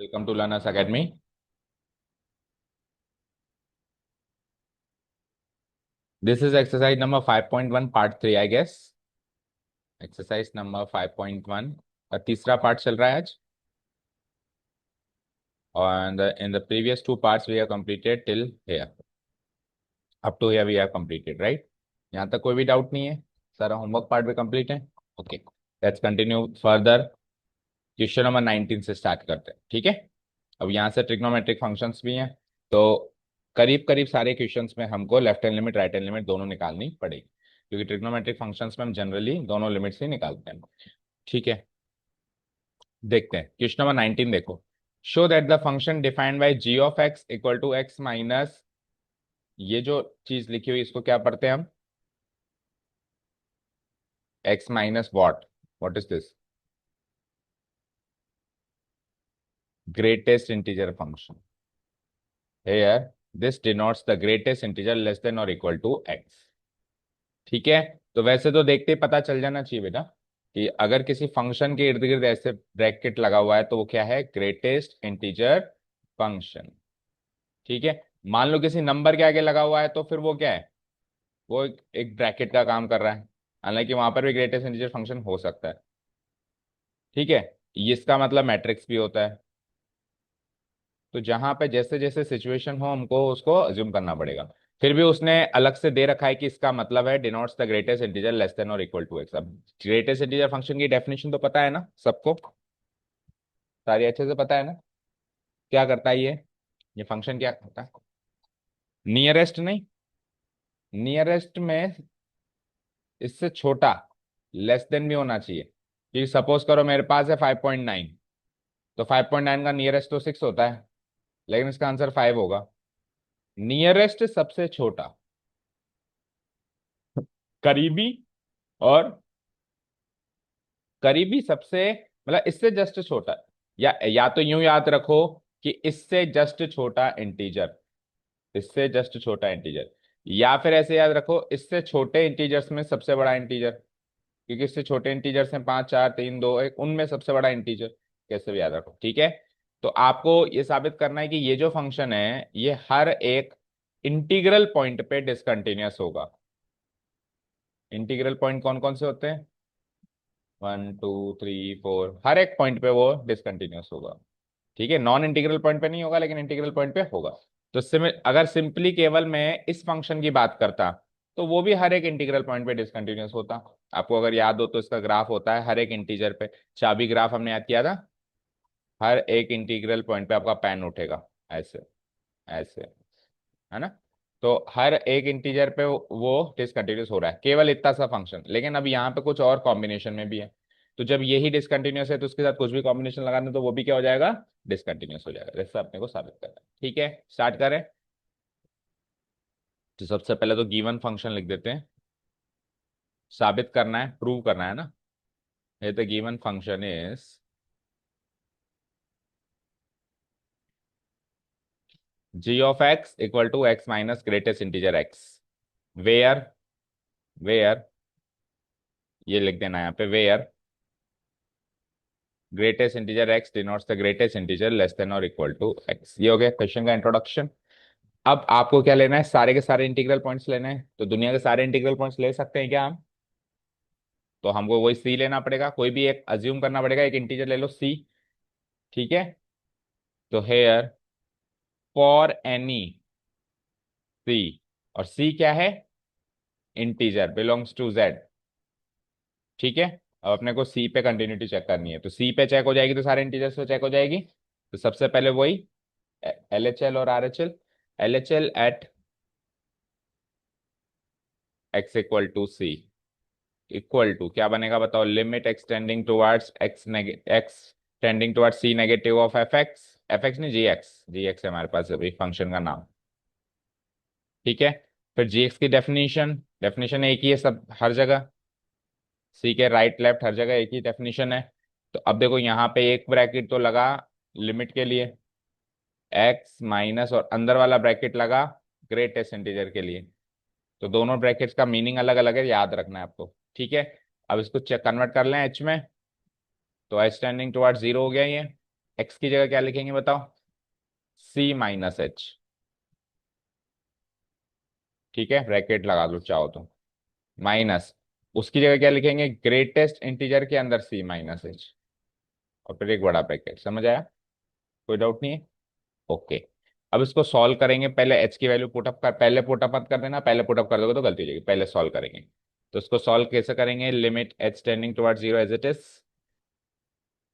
Welcome to Learners Academy. This is exercise number 5.1 part 3, I guess. Exercise number 5.1 का तीसरा part चल रहा है आज. And in the previous two parts we have completed till here. Up to here we have completed, right? यहाँ तक कोई भी डाउट नहीं है. सारा होमवर्क पार्ट भी कंप्लीट है. Okay, let's continue further. Question number 19 से स्टार्ट करते हैं. ठीक है. अब यहाँ से ट्रिग्नोमेट्रिक फंक्शंस भी हैं, तो करीब करीब सारे क्वेश्चंस में हमको left hand limit right hand limit दोनों निकालनी पड़ेगी, क्योंकि ट्रिग्नोमेट्रिक फंक्शंस में हम जनरली दोनों लिमिट्स ही निकालते हैं. ठीक है, देखते हैं क्वेश्चन नंबर 19. देखो, show that the function defined by g of x equal to x minus, ये जो चीज लिखी हुई इसको क्या पढ़ते हैं हम? X minus what is this? Greatest integer function. here this denotes the greatest integer less than or equal to x. ठीक है, तो वैसे तो देखते ही पता चल जाना चाहिए बेटा कि अगर किसी फंक्शन के इर्द गिर्द ऐसे ब्रैकेट लगा हुआ है तो वो क्या है? Greatest integer function. ठीक है, मान लो किसी नंबर के आगे लगा हुआ है तो फिर वो क्या है? वो एक ब्रैकेट का काम कर रहा है, हालांकि वहां पर भी ग्रेटेस्ट इंटीजर फंक्शन हो सकता है. ठीक है, इसका मतलब मैट्रिक्स भी होता है. तो जहां पे जैसे जैसे सिचुएशन हो हमको उसको अज्यूम करना पड़ेगा. फिर भी उसने अलग से दे रखा है कि इसका मतलब है denotes the greatest integer less than और इक्वल टू एक्स. अब ग्रेटेस्ट इंटीजर फंक्शन की डेफिनेशन तो पता है ना सबको? सारी अच्छे से पता है ना? क्या करता है ये फंक्शन क्या करता है? नियरेस्ट नहीं, नियरेस्ट में इससे छोटा लेस देन भी होना चाहिए. कि सपोज करो मेरे पास है 5.9, तो 5.9 का नियरेस्ट तो 6 होता है, लेकिन इसका आंसर 5 होगा. नियरेस्ट सबसे छोटा, करीबी, और करीबी सबसे मतलब इससे जस्ट छोटा. या तो यूं याद रखो कि इससे जस्ट छोटा इंटीजर, इससे जस्ट छोटा इंटीजर. या फिर ऐसे याद रखो इससे छोटे इंटीजर्स में सबसे बड़ा इंटीजर, क्योंकि इससे छोटे इंटीजर्स हैं 5 4 3 2 1, उनमें सबसे बड़ा इंटीजर. कैसे भी याद रखो. ठीक है, तो आपको ये साबित करना है कि ये जो फंक्शन है ये हर एक इंटीग्रल पॉइंट पे डिसकंटिन्यूअस होगा. इंटीग्रल पॉइंट कौन कौन से होते हैं? 1 2 3 4, हर एक पॉइंट पे वो डिसकंटिन्यूअस होगा. ठीक है, नॉन इंटीग्रल पॉइंट पे नहीं होगा लेकिन इंटीग्रल पॉइंट पे होगा. तो अगर सिंपली केवल मैं इस फंक्शन की बात करता तो वो भी हर एक इंटीग्रल पॉइंट पे डिसकंटिन्यूअस होता. आपको अगर याद हो तो इसका ग्राफ होता है हर एक इंटीजर पे. चाबी ग्राफ हमने याद किया था. हर एक इंटीग्रल पॉइंट पे आपका पेन उठेगा ऐसे, ऐसे, है ना? तो हर एक इंटीजर पे वो डिसकंटिन्यूस हो रहा है, केवल इतना सा फंक्शन. लेकिन अब यहाँ पे कुछ और कॉम्बिनेशन में भी है, तो जब यही डिसकंटिन्यूस है तो उसके साथ कुछ भी कॉम्बिनेशन लगा दें तो वो भी क्या हो जाएगा? डिसकंटिन्यूस हो जाएगा. जैसे अपने को साबित करना है. ठीक है, स्टार्ट करें. तो सबसे पहले तो गिवन फंक्शन लिख देते हैं. साबित करना है, प्रूव करना है ना. ये तो given function is g of x equal to x minus greatest integer x. Where, where, ये लिख देना है यहाँ पे. Where greatest integer x denotes the greatest integer less than और इक्वल टू एक्स. ये हो गया क्वेश्चन का इंट्रोडक्शन. अब आपको क्या लेना है? सारे के सारे इंटीग्रल पॉइंट्स लेने हैं. तो दुनिया के सारे इंटीग्रल पॉइंट्स ले सकते हैं क्या हम? तो हमको वही सी लेना पड़ेगा. कोई भी एक अज्यूम करना पड़ेगा, एक इंटीजर ले लो सी. ठीक है, तो हेयर फॉर एनी सी, और सी क्या है? Integer belongs to Z. ठीक है, अब अपने को सी पे कंटिन्यूटी चेक करनी है. तो सी पे चेक हो जाएगी तो सारे इंटीजर्स पे चेक हो जाएगी. तो सबसे पहले वही LHL और RHL. LHL at x equal to c equal to क्या बनेगा बताओ? Limit x tending towards x tending towards c negative of F x नहीं, जी एक्स है हमारे पास अभी फंक्शन का नाम. ठीक है, फिर जी एक्स की डेफिनेशन, डेफिनेशन एक ही है सब हर जगह. सी के राइट लेफ्ट हर जगह एक ही डेफिनेशन है. तो अब देखो यहाँ पे एक ब्रैकेट तो लगा लिमिट के लिए, एक्स माइनस, और अंदर वाला ब्रैकेट लगा ग्रेटेस्ट इंटीजर के लिए. तो दोनों ब्रैकेट्स का मीनिंग अलग अलग है, याद रखना है आपको. ठीक है, अब इसको चेक कन्वर्ट कर लें एच में. तो एच टेंडिंग टुवर्ड्स जीरो हो गया ये. एक्स की जगह क्या लिखेंगे बताओ? सी माइनस एच। ठीक है, ब्रैकेट लगा लो चाहो तो। माइनस, उसकी जगह क्या लिखेंगे? ग्रेटेस्ट इंटीजर के अंदर सी माइनस एच, और फिर एक बड़ा ब्रैकेट। समझ आया? कोई डाउट नहीं है? ओके। अब इसको सॉल्व करेंगे। पहले एच की वैल्यू पुटअप कर, पहले पुटअप मत कर देना, पहले पुटअप कर दोगे तो गलती हो जाएगी। पहले सॉल्व करेंगे। तो इसको सॉल्व कैसे करेंगे? Limit h tending towards zero as it is.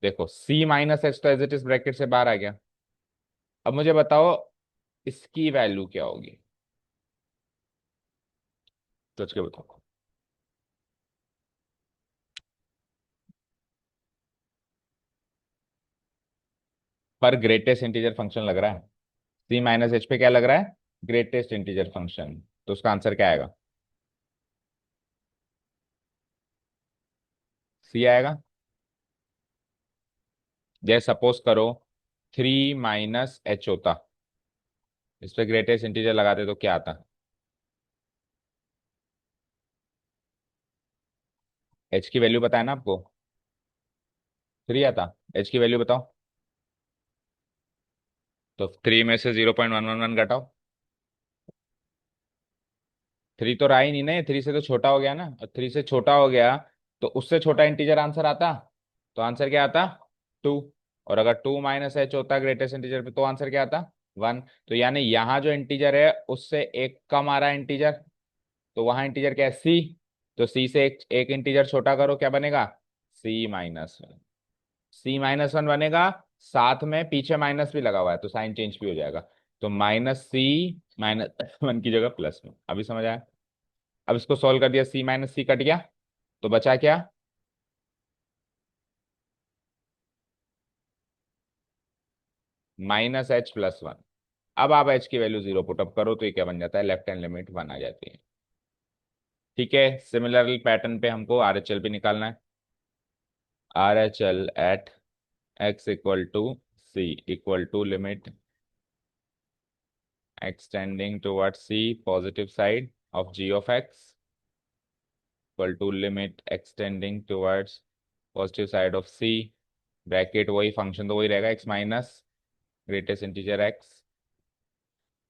देखो सी माइनस एच तो एज इट इज ब्रैकेट से बाहर आ गया। अब मुझे बताओ इसकी वैल्यू क्या होगी? सोच के बताओ। पर ग्रेटेस्ट इंटीजर फंक्शन लग रहा है। सी माइनस एच पे क्या लग रहा है? Greatest integer function. तो उसका आंसर क्या आएगा? सी आएगा। जैसे सपोज करो 3 - एच होता, इस पे ग्रेटेस्ट इंटीजर लगाते तो क्या आता? एच की वैल्यू बताया ना आपको, 3 आता। एच की वैल्यू बताओ। तो 3 में से 0.111 घटाओ। 3 तो रहा ही नहीं ना, 3 से तो छोटा हो गया ना, और 3 से छोटा हो गया तो उससे छोटा इंटीजर आंसर आता। तो आंसर क्या आता? 2। और अगर 2 - एच होता ग्रेटेस्ट इंटीजर पे तो आंसर क्या आता? 1। तो यानी यहाँ जो इंटीजर है उससे एक कम आ रहा है इंटीजर, तो वहां इंटीजर क्या है? सी। तो सी से एक इंटीजर छोटा करो, क्या बनेगा? C-1। C-1 बनेगा। साथ में पीछे माइनस भी लगा हुआ है तो साइन चेंज भी हो जाएगा। तो -C-1 की जगह +1। अभी समझ आया? अब इसको सॉल्व कर दिया, C - C कट गया, तो बचा क्या? -H+1। अब आप एच की वैल्यू 0 पुटअप करो तो ये क्या बन जाता है? लेफ्ट हैंड लिमिट 1 आ जाती है। ठीक है, सिमिलरली पैटर्न पे हमको आर एच एल भी निकालना है। R H L at x = C = limit extending towards C positive side of g of x equal to limit extending towards positive side of C, bracket वही, function तो वही रहेगा, x minus greatest integer x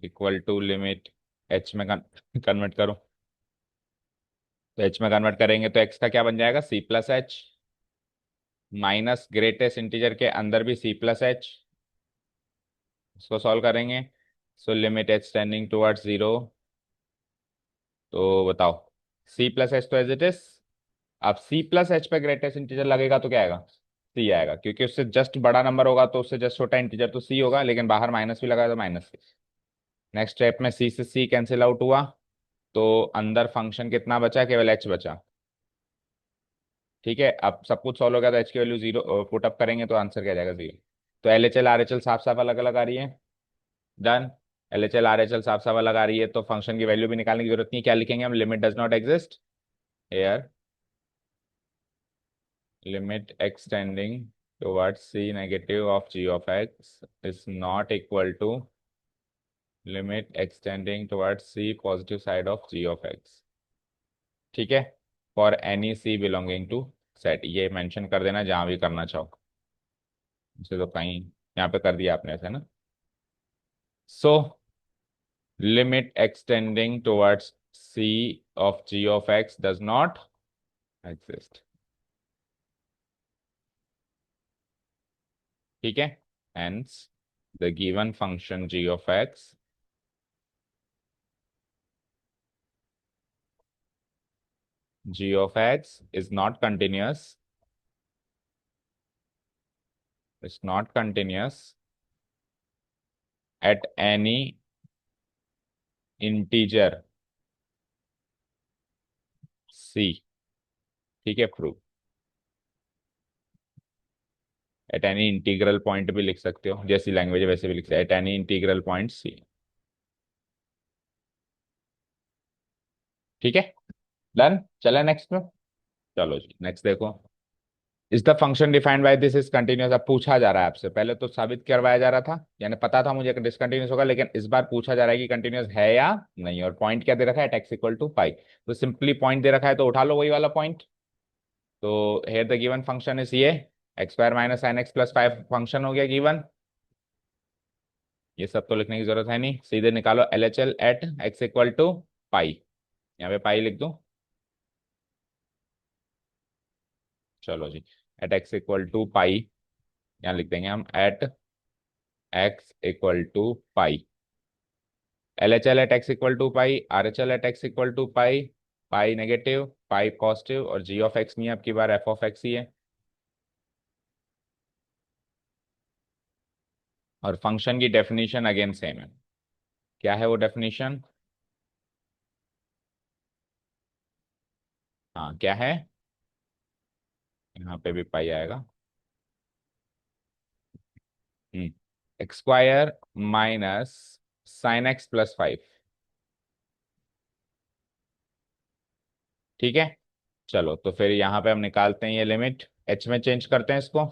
equal to limit h में convert करो। तो h में convert करेंगे तो x का क्या बन जाएगा? C+h माइनस ग्रेटेस्ट इंटीजर के अंदर भी C+h। इसको सॉल्व करेंगे। So limit h tending towards zero. तो बताओ, C+h तो एज इट इज। अब C+h पे ग्रेटेस्ट इंटीजर लगेगा तो क्या आएगा? C आएगा, क्योंकि उससे जस्ट बड़ा नंबर होगा तो उससे जस्ट छोटा इंटीजर तो C होगा, लेकिन बाहर माइनस भी लगा तो माइनस। नेक्स्ट स्टेप में C से C कैंसिल आउट हुआ, तो अंदर फंक्शन कितना बचा? केवल h बचा। ठीक है, अब सब कुछ सॉल्व हो गया तो h की वैल्यू 0 पुट अप करेंगे तो आंसर क्या जाएगा? 0। तो LHL RHL साफ साफ अलग अलग आ रही है। डन। LHL RHL साफ साफ अलग आ रही है तो फंक्शन की वैल्यू भी निकालने की जरूरत नहीं। क्या लिखेंगे हम? Limit does not exist here, limit extending towards C negative of g of x is not equal to limit extending towards C positive side of g of x। ठीक है, for any C belonging to set, ये mention कर देना जहां भी करना चाहो। इसे तो कहीं यहाँ पे कर दिया आपने ऐसे ना। So limit extending towards C of g of x does not exist। ठीक है, hence the given function g of x is not continuous, is not continuous at any integer c। ठीक है, prove. Eight any integral point भी लिख सकते हो, जैसी language है वैसे भी लिख सकते हो, at any integral point c. ठीक है, डन। चले नेक्स्ट में। चलो जी नेक्स्ट देखो। Is the function defined by this is continuous. अब पूछा जा रहा है आपसे, पहले तो साबित करवाया जा रहा था, यानी पता था मुझे कि डिसकंटिन्यूअस होगा, लेकिन इस बार पूछा जा रहा है कि कंटिन्यूअस है या नहीं। और पॉइंट क्या दे रखा है? x = पाई। तो सिंपली पॉइंट दे रखा है तो उठा लो वही वाला पॉइंट। तो here the given function is ये x square minus sine x plus 5 function हो गया गिवन। ये सब तो लिखने की जरूरत है नहीं, सीधे निकालो LHL at x equal to pi. यहाँ पे पाई लिख दूं, चलो जी। At x equal to pi, यहाँ लिख देंगे हम at x equal to pi. LHL at x equal to pi, RHL at x equal to pi. Pi negative, pi positive, और जी ऑफ एक्स नहीं है, अब की बार एफ ऑफ एक्स ही है। और फंक्शन की डेफिनेशन अगेन सेम है। क्या है वो डेफिनेशन? हाँ क्या है? यहाँ पे भी पाई आएगा। X square minus sine x plus 5। ठीक है, चलो तो फिर यहाँ पे हम निकालते हैं ये लिमिट, एच में चेंज करते हैं इसको।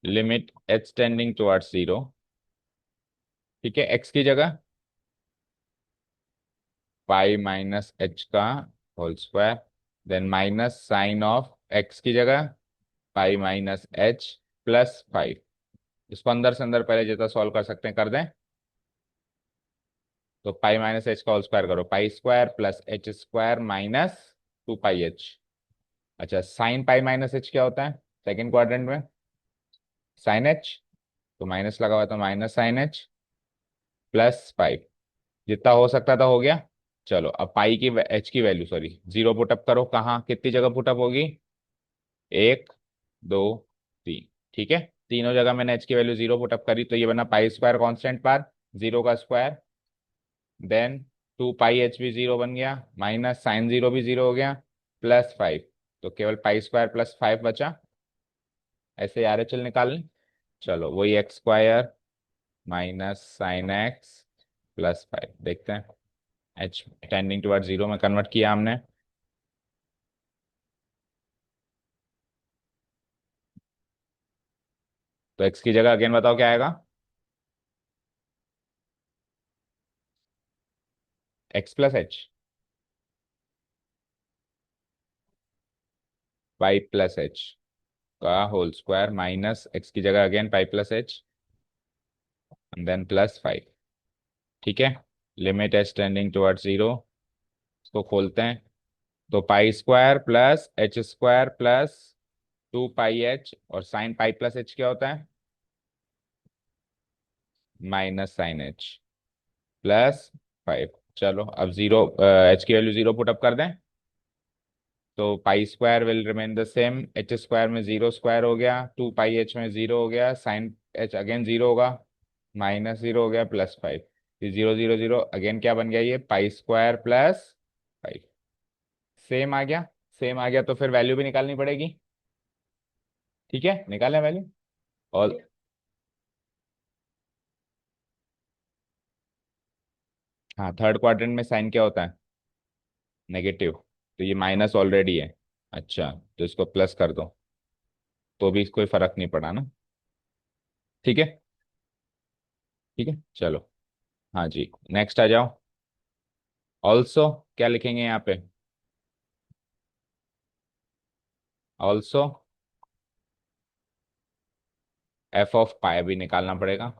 Limit h tending towards 0। ठीक है, एक्स की जगह पाई माइनस एच का whole square, then minus sine of x की जगह पाई माइनस एच प्लस 5। इसको अंदर से अंदर पहले जितना सॉल्व कर सकते हैं कर दें। तो पाई माइनस एच का होल स्क्वायर करो, पाई square plus h square minus 2 pi H. अच्छा, साइन पाई माइनस एच क्या होता है सेकेंड क्वाड्रेंट में? साइन एच, तो माइनस लगा हुआ था, माइनस साइन एच प्लस 5। जितना हो सकता था हो गया। चलो अब पाई की एच की वैल्यू सॉरी 0 पुटअप करो, कहाँ कितनी जगह पुटअप होगी? 1 2 3। ठीक है, तीनों जगह मैंने एच की वैल्यू 0 पुटअप करी, तो ये बना पाई स्क्वायर कॉन्स्टेंट पार, 0 का स्क्वायर, देन 2 पाई एच भी 0 बन गया, माइनस साइन 0 भी 0 हो गया, प्लस 5। तो केवल पाई स्क्वायर प्लस 5 बचा। ऐसे RHL निकाल लें। चलो वही x square minus sine x plus 5 देखते हैं। एच टेंडिंग टुवर्ड 0 में कन्वर्ट किया हमने। तो एक्स की जगह अगेन बताओ क्या आएगा? X plus h, pi plus h का होल स्क्वायर माइनस एक्स की जगह again pi plus h and then plus 5। ठीक है, लिमिट एच टेंडिंग टुवर्ड 0, इसको खोलते हैं। तो pi square plus h square plus 2 pi h, और साइन पाई प्लस एच क्या होता है? Minus sine h plus 5। चलो अब 0, एच की वैल्यू 0 पुटअप कर दें। तो pi square will remain the same, H square में 0 स्क्वायर हो गया, 2 पाई एच में 0 हो गया, साइन एच अगेन 0 होगा, माइनस 0 हो गया, प्लस 5। फिर 0 0 0 अगेन क्या बन गया ये? पाई स्क्वायर प्लस 5। सेम आ गया, सेम आ गया, तो फिर वैल्यू भी निकालनी पड़ेगी। ठीक है, निकालें वैल्यू। और हाँ, थर्ड क्वाड्रेंट में साइन क्या होता है? नेगेटिव, तो ये माइनस ऑलरेडी है। अच्छा, तो इसको प्लस कर दो, तो भी कोई फर्क नहीं पड़ा ना। ठीक है, ठीक है चलो। हाँ जी, नेक्स्ट आ जाओ। ऑल्सो क्या लिखेंगे यहाँ पे? ऑल्सो एफ ऑफ पाई भी निकालना पड़ेगा।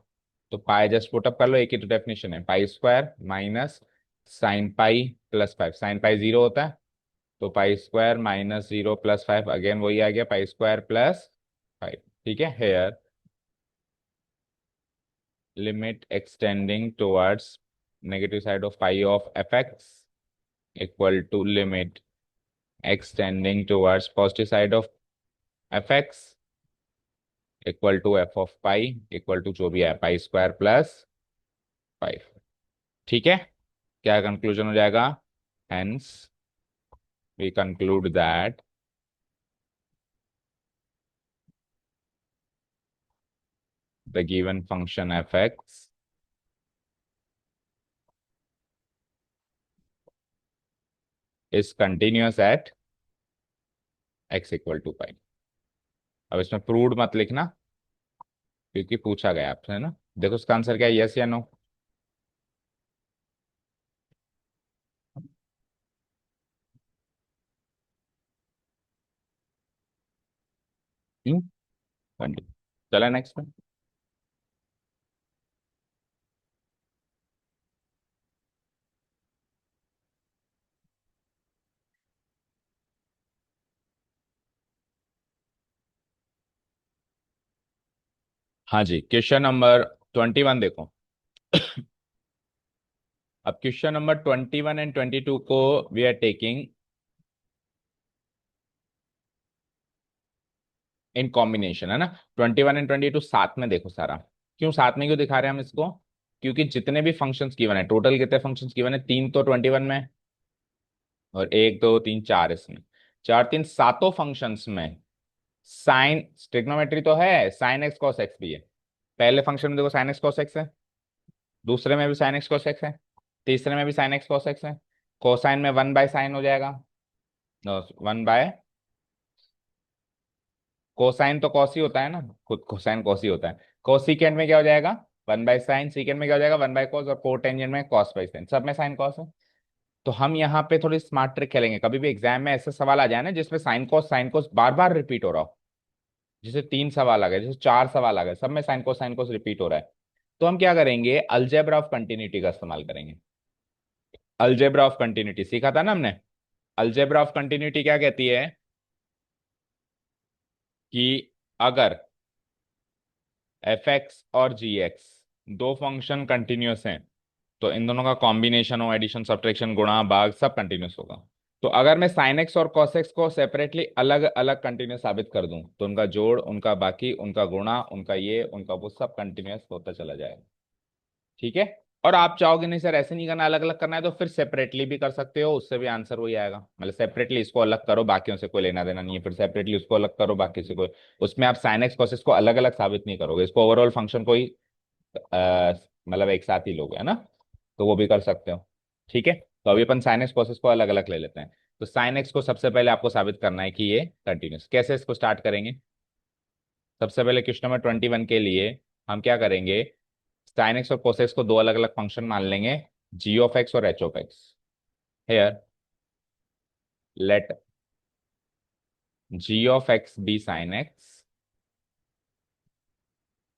तो पाई जस्ट पुटअप कर लो, एक ही तो डेफिनेशन है, pi square minus sine pi plus 5। Sine pi 0 होता है, तो pi square minus 0 plus 5, again वही आ गया, पाई स्क्वायर प्लस 5। ठीक है, here limit extending towards negative side of pi of F x equal to limit extending towards positive side of F x equal to F of pi equal to जो भी है pi square plus 5। ठीक है, क्या conclusion हो जाएगा? Hence we conclude that the given function f x is continuous at x equal to pi. अब इसमें प्रूव्ड मत लिखना, क्योंकि पूछा गया आपसे, है ना। देखो उसका आंसर क्या है, यस या नो? कंटिन्यू। चला नेक्स्ट में। हाँ जी, क्वेश्चन नंबर 21 देखो। अब क्वेश्चन नंबर 21 एंड 22 को we are taking in combination, है ना। 21 एंड 22 साथ में देखो सारा। क्यों साथ में क्यों दिखा रहे हैं हम इसको? क्योंकि जितने भी फंक्शंस गिवन है, टोटल कितने फंक्शंस गिवन है, तीन तो 21 में है, और एक दो तीन चार इसमें। चार तीन सातों फंक्शंस में साइन ट्रिग्नोमेट्री तो है, साइन एक्स कॉस एक्स भी है। पहले फंक्शन में देखो साइन एक्स कॉस एक्स है, दूसरे में भी साइन एक्स कॉस एक्स है, तीसरे में भी साइन एक्स कॉस एक्स है। कोसाइन में वन बाय साइन हो जाएगा, वन बाय कोसाइन तो कॉस ही होता है ना, खुद कोसाइन कॉस ही होता है। कोसिकेंड में क्या हो जाएगा, वन बाय साइन, सीकेंड में क्या हो जाएगा, वन बाय कॉस, और कोटेंजेंट में कॉस बाय साइन, सब में साइन कॉस है। तो हम यहाँ पे थोड़ी स्मार्ट ट्रिक खेलेंगे, कभी भी एग्जाम में ऐसे सवाल आ जाए ना जिसमें साइन कोस बार बार रिपीट हो रहा हो। जैसे तीन सवाल आ गए, जैसे चार सवाल आ गए, सब में साइन कोस रिपीट हो रहा है। तो हम क्या करेंगे, अलजेब्रा ऑफ कंटिन्यूटी का इस्तेमाल करेंगे। अलजेब्रा ऑफ कंटिन्यूटी सीखा था ना हमने। अलजेब्रा ऑफ कंटिन्यूटी क्या कहती है कि अगर एफ एक्स और जी एक्स दो फंक्शन कंटिन्यूअस हैं, तो इन दोनों का कॉम्बिनेशन हो, एडिशन सब्ट्रैक्शन गुणा भाग सब कंटिन्यूअस होगा। तो अगर मैं साइन एक्स और कॉस एक्स को सेपरेटली अलग अलग कंटिन्यूअस साबित कर दूं, तो उनका जोड़, उनका बाकी, उनका गुणा, उनका ये, उनका वो, सब कंटिन्यूअस होता चला जाएगा। ठीक है। और आप चाहोगे नहीं सर ऐसे नहीं करना, अलग अलग करना है, तो फिर सेपरेटली भी कर सकते हो, उससे भी आंसर वही आएगा। मतलब सेपरेटली इसको अलग करो, बाकियों से कोई लेना देना नहीं है, फिर सेपरेटली उसको अलग करो, बाकी से कोई। उसमें आप साइन एक्स कॉस एक्स को अलग अलग साबित नहीं करोगे, इसको ओवरऑल फंक्शन को ही मतलब एक साथ ही लोगे, है ना। तो वो भी कर सकते हो। ठीक है। तो अभी अपन साइन एक्स कॉस एक्स को अलग अलग ले लेते हैं। तो साइन एक्स को सबसे पहले आपको साबित करना है कि ये कंटिन्यूस। कैसे इसको स्टार्ट करेंगे? सबसे पहले क्वेश्चन नंबर 21 के लिए हम क्या करेंगे, साइन एक्स और कोस एक्स को दो अलग अलग फंक्शन मान लेंगे, जी ऑफ एक्स और h of x. Here let g of x be sine x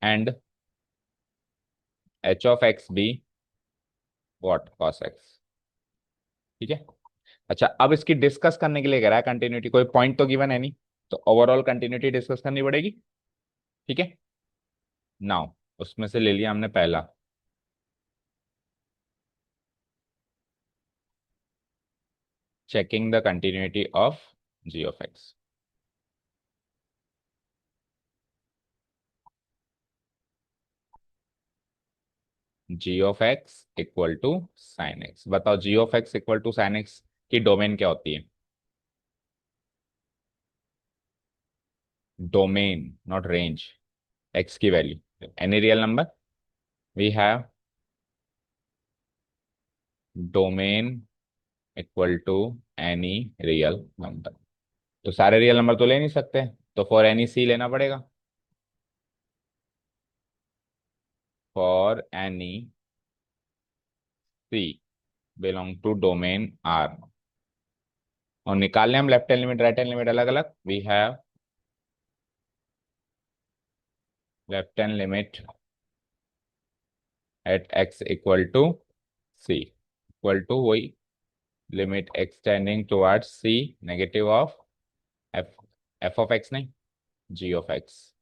and h of x be what, cos x. ठीक है। अच्छा, अब इसकी डिस्कस करने के लिए कह रहा है कंटिन्यूटी, कोई पॉइंट तो गिवन है नहीं, तो ओवरऑल कंटिन्यूटी डिस्कस करनी पड़ेगी। ठीक है। नाउ उसमें से ले लिया हमने पहला, checking the continuity of g of x. G of x equal to sine x. बताओ g of x equal to sine x की डोमेन क्या होती है? Domain not range. एक्स की value any real number, we have domain equal to any real number. तो सारे real number तो ले नहीं सकते, तो फॉर एनी सी लेना पड़ेगा। For any c belong to domain R, और निकालने हम left hand limit right hand limit अलग अलग, we have left hand limit at x equal to c equal to वही limit extending towards c negative of f, f of x नहीं, g of x.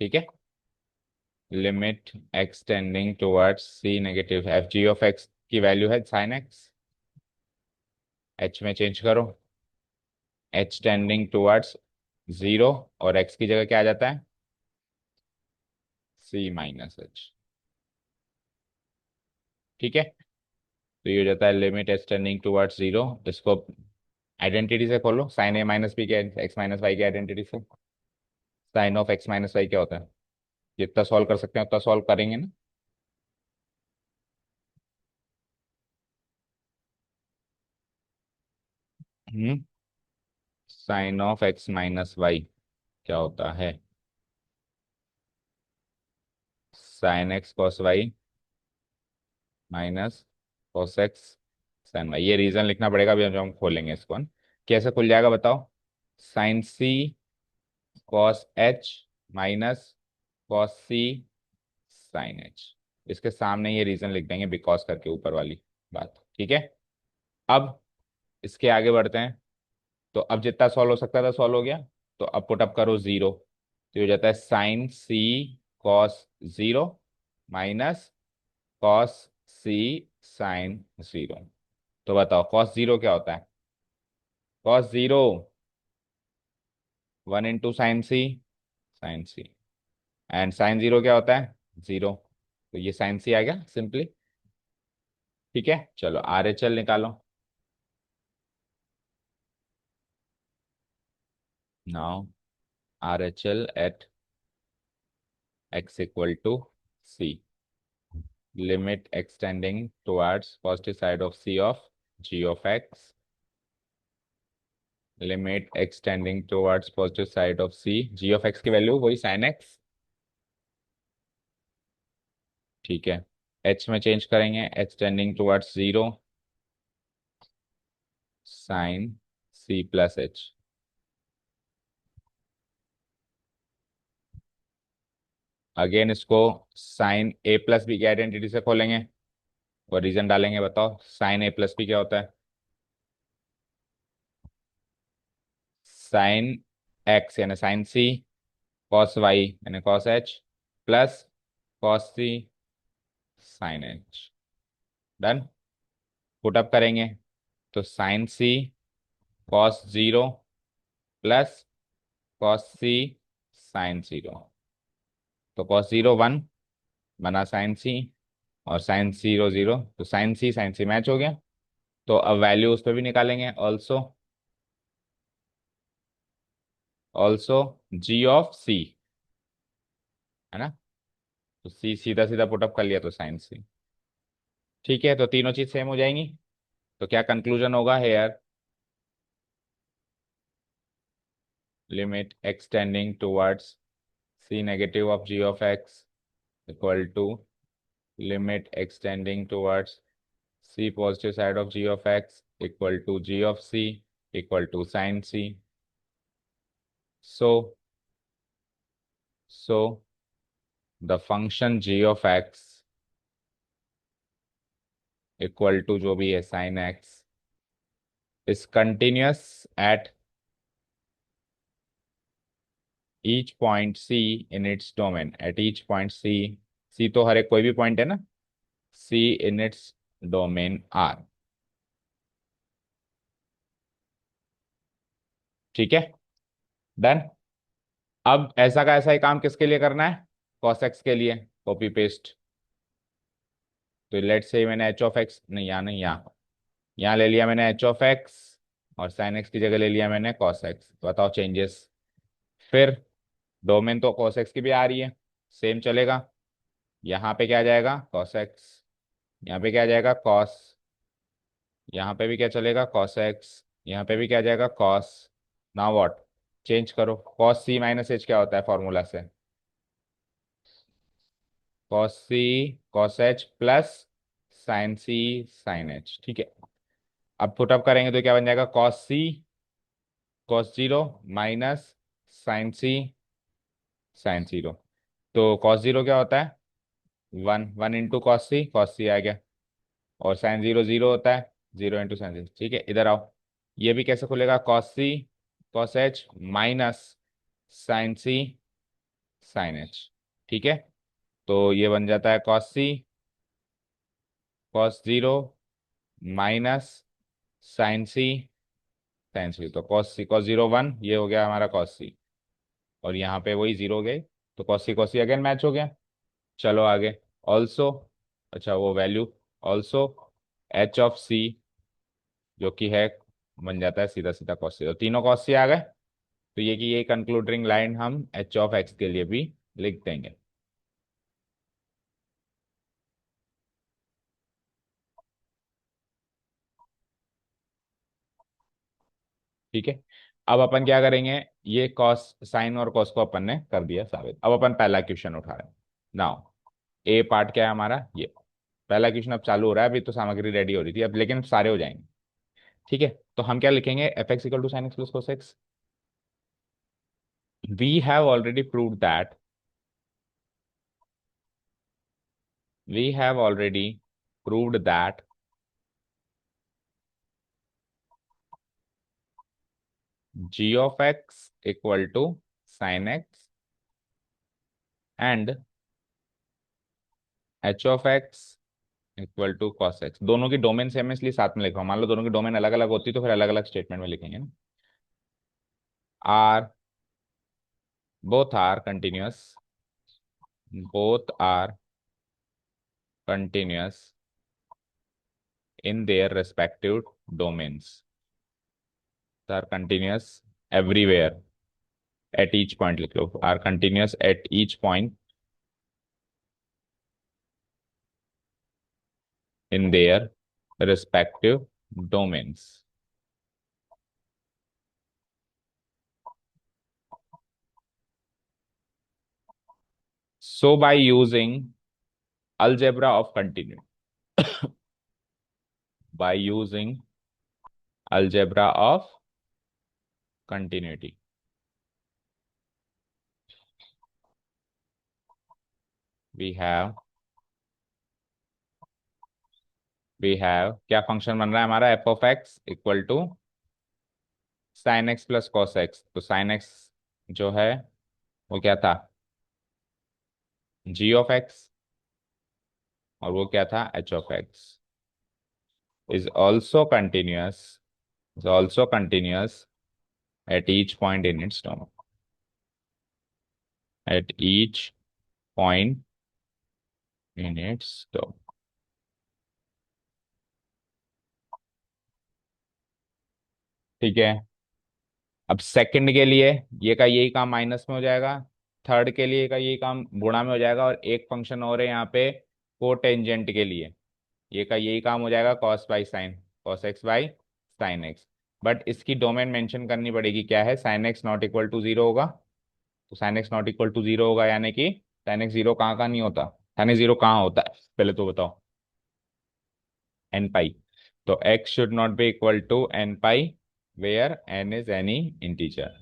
ठीक है। Limit extending towards c negative f g of x की value है sine x, h में change करो, H tending towards zero, और x की जगह क्या आ जाता है, सी माइनस एच। ठीक है। तो ये हो जाता है लिमिट एक्सटेंडिंग टुवर्ड्स जीरो। इसको आइडेंटिटी से खोलो, साइन ए माइनस बी के एक्स माइनस वाई की आइडेंटिटी से। Sine of x minus y क्या होता है? जितना सॉल्व कर सकते हैं उतना सॉल्व करेंगे ना। Hmm. Sine of x minus y क्या होता है? Sine x cos y minus cos x sine y. ये रीजन लिखना पड़ेगा अभी जब हम खोलेंगे इसको। कैसे खुल जाएगा बताओ? Sign c cos H minus cos c sine h. इसके सामने ये रीजन लिख देंगे बिकॉज करके ऊपर वाली बात। ठीक है, अब इसके आगे बढ़ते हैं। तो अब जितना सॉल्व हो सकता था सॉल्व हो गया। तो अब पुट अप करो जीरो, तो ये हो जाता है sine c cos zero minus cos c sine zero. तो बताओ कॉस जीरो क्या होता है? Cos zero 1 into sine c and sine zero क्या होता है? जीरो। तो ये साइन सी आ गया सिंपली। ठीक है, चलो आर एच एल निकालो। Now r H L at x equal to c, limit extending towards positive side of c of g of x, limit extending towards positive side of c g of x की value वही sin x। ठीक है, h में change करेंगे, extending towards zero sine c plus h. Again इसको sine a plus b की identity से खोलेंगे और रीजन डालेंगे। बताओ साइन a प्लस बी क्या होता है? साइन x यानी साइन c कॉस y यानी cos h plus cos c sine h। Done. Put up करेंगे तो sine c cos zero plus cos c sine zero. तो कॉस जीरो वन बना sine c और साइन जीरो जीरो, तो sine c match हो गया। तो अब वैल्यू उस पर भी निकालेंगे, also also g of c, है ना? तो सी सीधा सीधा पुटअप कर लिया तो साइन सी। ठीक है, तो तीनों चीज सेम हो जाएंगी। तो क्या कंक्लूजन होगा here? Limit extending towards c negative of g of x equal to limit extending towards c positive side of g of x equal to g of c equal to sin c. So the function g of x equal to जो भी है sin x is continuous at each point c in its domain, at each point c, c तो हर एक कोई भी point है ना, c in its domain r। ठीक है, डन। अब ऐसा का ऐसा ही काम किसके लिए करना है? cos x के लिए। Copy paste. तो लेट से मैंने एच ऑफ एक्स नहीं, यहाँ नहीं, यहाँ ले लिया मैंने एच ऑफ एक्स और साइन एक्स की जगह ले लिया मैंने कॉस एक्स। बताओ चेंजेस। फिर डोमेन तो कॉस एक्स की भी आ रही है, सेम चलेगा। यहाँ पे क्या आ जाएगा? Cos x. यहाँ पे क्या आ जाएगा? कॉस। यहाँ पे भी क्या चलेगा? Cos x. यहाँ पे भी क्या आ जाएगा? कॉस। Now what? चेंज करो। कॉस सी माइनस एच क्या होता है फॉर्मूला से? कॉस सी कॉस एच प्लस साइन सी साइन एच। ठीक है, अब पुटअप करेंगे तो क्या बन जाएगा? कॉस सी कॉस जीरो माइनस साइन सी साइन जीरो। तो कॉस जीरो क्या होता है? वन, 1 इंटू कॉस सी आ गया। और साइन जीरो जीरो होता है, 0 इंटू साइन जीरो। ठीक है, इधर आओ। ये भी कैसे खुलेगा? कॉस सी कॉस एच माइनस साइन सी साइन एच। ठीक है, तो ये बन जाता है कॉस सी कॉस जीरो माइनस साइन सी साइन सी। तो कॉस जीरो वन, ये हो गया हमारा कॉस सी और यहाँ पे वही जीरो हो गए। तो कॉस सी अगेन मैच हो गया। चलो आगे। ऑल्सो, अच्छा वो वैल्यू, ऑल्सो एच ऑफ सी जो कि है बन जाता है सीधा सीधा कॉस सी। तो तीनों कॉस सी आ गए। तो ये कि ये कंक्लूडिंग लाइन हम एच ऑफ एक्स के लिए भी लिख देंगे। ठीक है, अब अपन क्या करेंगे? ये कॉस साइन और कॉस को अपन ने कर दिया साबित। अब अपन पहला क्वेश्चन उठा रहे हैं नाउ। ए पार्ट क्या है हमारा, ये पहला क्वेश्चन अब चालू हो रहा है, अभी तो सामग्री रेडी हो रही थी अब, लेकिन सारे हो जाएंगे। ठीक है, तो हम क्या लिखेंगे, f x equal to sine x plus cos x. We have already proved that, we have already proved that g of x equal to sin x and h of x equal to cos x। दोनों की domain same है इसलिए साथ में लिख रहा हूं, मान लो दोनों की डोमेन अलग अलग होती तो फिर अलग अलग स्टेटमेंट में लिखेंगे ना। Are, both are continuous, both are continuous in their respective domains, are continuous everywhere at each point, लिख लो are continuous at each point in their respective domains। So by using algebra of continuity, by using algebra of continuity, we have क्या function बन रहा है हमारा, f of x equal to sine x plus cos x. तो sine x जो है वो क्या था, जी ऑफ एक्स, और वो क्या था, H of x. Is also continuous, is also continuous at each point in its domain, eight each point in its domain. ठीक है, अब सेकंड के लिए ये का यही काम माइनस में हो जाएगा, थर्ड के लिए का यही काम गुणा में हो जाएगा, और एक फंक्शन और है यहाँ पे कोटेंजेंट के लिए, ये का यही काम हो जाएगा cos by sine, cos x by sine x. But इसकी डोमेन मेंशन करनी पड़ेगी, क्या है, sine x not equal to zero होगा। तो sine x not equal to zero होगा यानी कि साइन एक्स जीरो कहाँ का नहीं होता, साइन एक्स जीरो कहाँ होता है पहले तो बताओ, एन पाई। तो x should not be equal to n pi where n is any integer.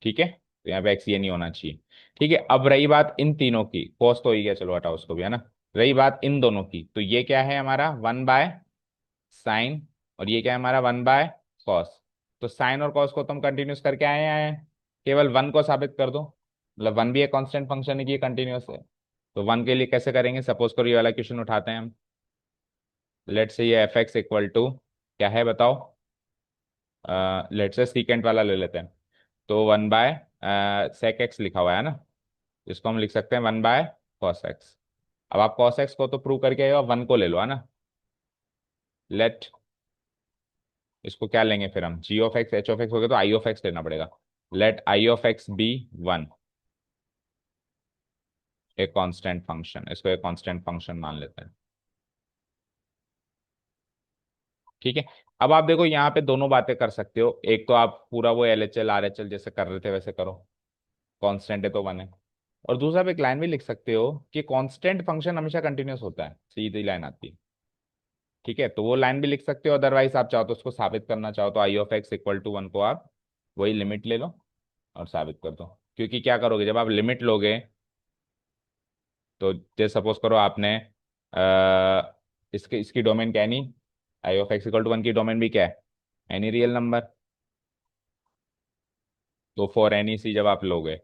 ठीक है, तो यहाँ पे एक्स ये नहीं होना चाहिए। ठीक है, अब रही बात इन तीनों की, कॉस तो ही गया, चलो हटाओ उसको भी, है ना। रही बात इन दोनों की, तो ये क्या है हमारा, वन बाय साइन, और ये क्या है हमारा, वन बाय कॉस। तो साइन और कॉस को तुम कंटिन्यूस करके आए हैं, केवल वन को साबित कर दो, मतलब वन भी एक कांस्टेंट फंक्शन है कि ये कंटिन्यूस है। तो वन के लिए कैसे करेंगे, सपोज करो ये वाला क्वेश्चन उठाते हैं हम, लेट से ये एफ एक्स इक्वल टू क्या है बताओ, लेट से सीकेंट वाला ले लेते हैं। तो वन बाय सेक एक्स लिखा हुआ है ना, इसको हम लिख सकते हैं वन बाय कॉस एक्स। अब आप कॉस एक्स को तो प्रूव करके आए हो, वन को ले लो, है ना। लेट, इसको क्या लेंगे फिर हम, g of x h of x हो गया तो आई ऑफ एक्स लेना पड़ेगा। Let I of x be one, एक कांस्टेंट फंक्शन, इसको एक कांस्टेंट फंक्शन मान लेते हैं। ठीक है, अब आप देखो यहाँ पे दोनों बातें कर सकते हो, एक तो आप पूरा वो L H L R H L जैसे कर रहे थे वैसे करो, कांस्टेंट है तो वन है। और दूसरा आप एक लाइन भी लिख सकते हो कि कांस्टेंट फंक्शन हमेशा कंटिन्यूस होता है, सीधी लाइन आती है। ठीक है, तो वो लाइन भी लिख सकते हो, अदरवाइज आप चाहो तो उसको साबित करना चाहो तो I of x equal to one को आप वही लिमिट ले लो और साबित कर दो। क्योंकि क्या करोगे जब आप लिमिट लोगे, तो जैसे सपोज करो आपने इसके इसकी डोमेन क्या है, नहीं, I of x equal to one की डोमेन भी क्या है, एनी रियल नंबर। तो फॉर एनी सी जब आप लोगे,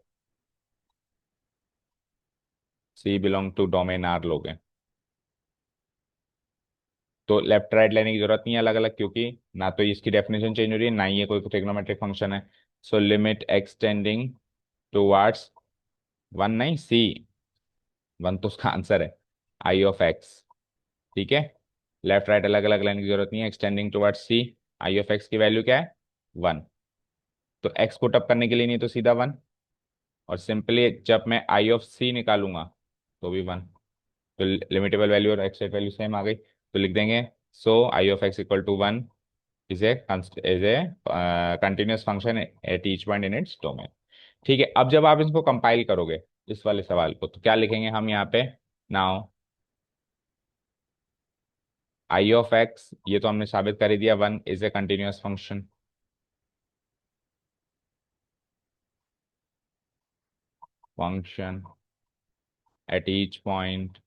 c belong to domain R लोगे, तो लेफ्ट राइट लेने की जरूरत नहीं है अलग अलग, क्योंकि ना तो इसकी डेफिनेशन चेंज हो रही है ना ही ये कोई ट्रिग्नोमेट्रिक फंक्शन है। So limit extending towards one, नहीं सी, वन तो उसका आंसर है, आई ऑफ एक्स। ठीक है, लेफ्ट राइट अलग अलग लेने की जरूरत नहीं है, extending towards c, I of x की वैल्यू क्या है, वन। तो एक्स पुट अप करने के लिए नहीं तो सीधा वन, और सिंपली जब मैं आई ऑफ सी निकालूंगा तो भी वन। तो लिमिटेबल वैल्यू और एक्स वैल्यू सेम आ गई, तो लिख देंगे so I of x equal to one is a continuous function at each point in its domain. ठीक है, अब जब आप इसको कंपाइल करोगे इस वाले सवाल को, तो क्या लिखेंगे हम यहाँ पे, नाउ आई ऑफ एक्स, ये तो हमने साबित कर ही दिया, one is a continuous function. Function at each point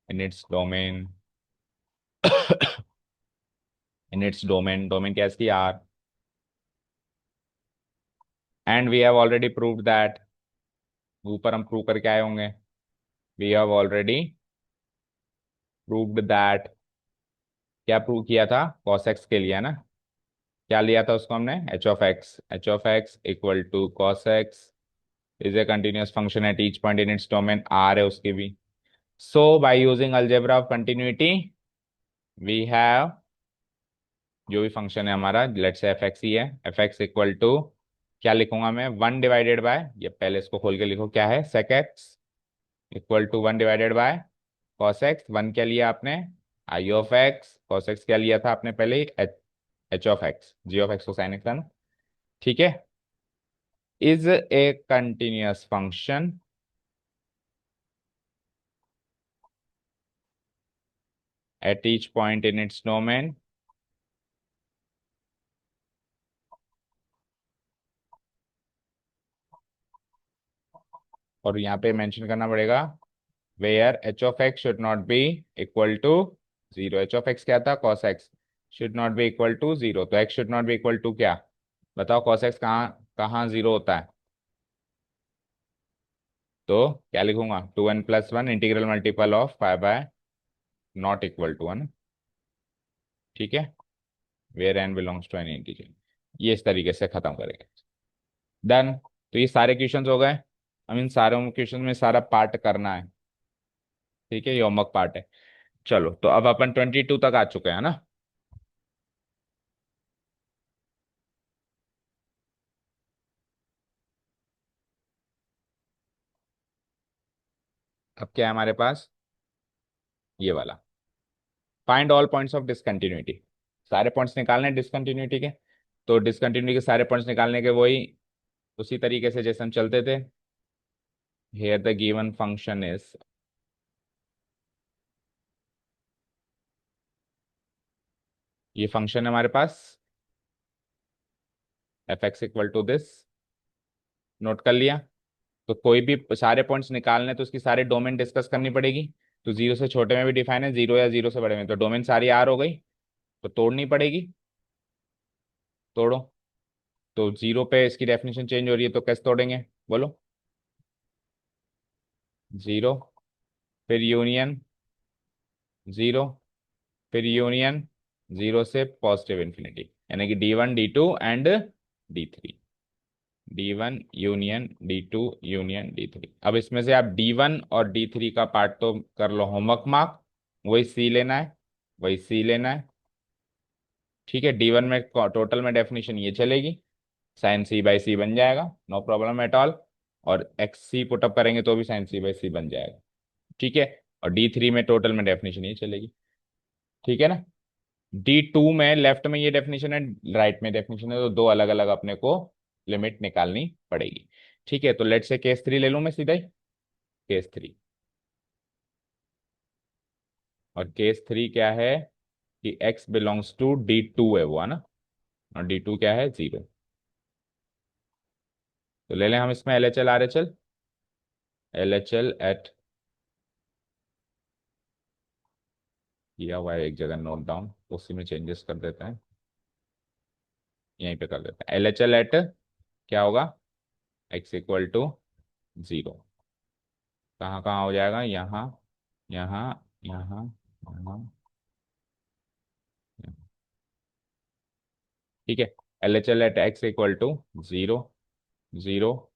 in its domain, in its domain, domain क्या है इसकी, R. And we have already proved that, ऊपर हम प्रूव करके आए होंगे, we have already proved that, क्या प्रूव किया था, cos x के लिए है ना, क्या लिया था उसको हमने, h of x equal to cos x is a continuous function at each point in its domain, R है उसकी भी। So by using algebra of continuity we have, जो भी फंक्शन है हमारा, लेट्स से एफ एक्स ही है, F x equal to, क्या लिखूंगा मैं, वन डिवाइडेड बाय, ये पहले इसको खोल के लिखो, क्या है, sec x equal to one divided by cos x, one क्या लिया आपने, I of x, cos x क्या लिया था आपने पहले ही, h of x, g of x को साइन एक्स है ना, ठीक है, is a continuous function at each point in its domain, और यहाँ पे मेंशन करना पड़ेगा where h of x should not be equal to zero, h of x क्या था, cos x should not be equal to zero, तो x should not be equal to क्या, बताओ, कॉस एक्स कहाँ कहाँ जीरो होता है, तो क्या लिखूंगा, two n plus one integral multiple of five by not equal to one, ठीक है, where n belongs to an integer, ये इस तरीके से खत्म करेंगे। डन, तो ये सारे क्वेश्चंस हो गए, हम इन सारे क्वेश्चन में सारा पार्ट करना है, ठीक है, ये होमवर्क पार्ट है। चलो, तो अब अपन 22 तक आ चुके हैं ना। अब क्या है हमारे पास, ये वाला, find all points of discontinuity, सारे पॉइंट्स निकालने हैं डिसकंटिन्यूटी के, तो डिसकंटिन्यूटी के सारे पॉइंट्स निकालने के वही उसी तरीके से जैसे हम चलते थे, here the given function is, ये फंक्शन है हमारे पास f x equal to this, note कर लिया, तो कोई भी सारे पॉइंट्स निकालने तो उसकी सारी डोमेन डिस्कस करनी पड़ेगी, तो जीरो से छोटे में भी डिफाइन है, जीरो या जीरो से बड़े में, तो डोमेन सारी आर हो गई, तो तोड़नी पड़ेगी, तोड़ो, तो जीरो पे इसकी डेफिनेशन चेंज हो रही है, तो कैसे तोड़ेंगे बोलो, जीरो, फिर यूनियन जीरो, फिर यूनियन जीरो से पॉजिटिव इन्फिनिटी, यानी कि d one d two and d three, d one union d two union d three. अब इसमें से आप डी वन और डी थ्री का पार्ट तो कर लो होमवर्क मार्क, वही सी लेना है, वही सी लेना है, ठीक है, डी वन में टोटल में डेफिनेशन ये चलेगी, साइन सी बाई सी बन जाएगा, नो प्रॉब्लम एट ऑल, और एक्स सी पुटअप करेंगे तो भी साइन सी बाई सी बन जाएगा, ठीक है, और डी थ्री में टोटल में डेफिनेशन ये चलेगी, ठीक है ना, डी टू में लेफ्ट में ये डेफिनेशन है, राइट में डेफिनेशन है, तो दो अलग अलग अपने को लिमिट निकालनी पड़ेगी, ठीक है, तो लेट से केस थ्री ले लूं मैं सीधा ही, केस थ्री, और केस थ्री क्या है कि x belongs to d two है वो, है ना, और डी टू क्या है, जीरो, तो ले लें हम इसमें L H L R H L, L H L at, किया हुआ है एक जगह नोट डाउन, उसी में चेंजेस कर देते हैं, यहीं पे कर देते हैं, एल एच एल एट क्या होगा, x इक्वल टू जीरो, कहाँ कहाँ हो जाएगा, यहाँ यहाँ यहाँ यहाँ, ठीक है, L H L at x equal to zero, zero,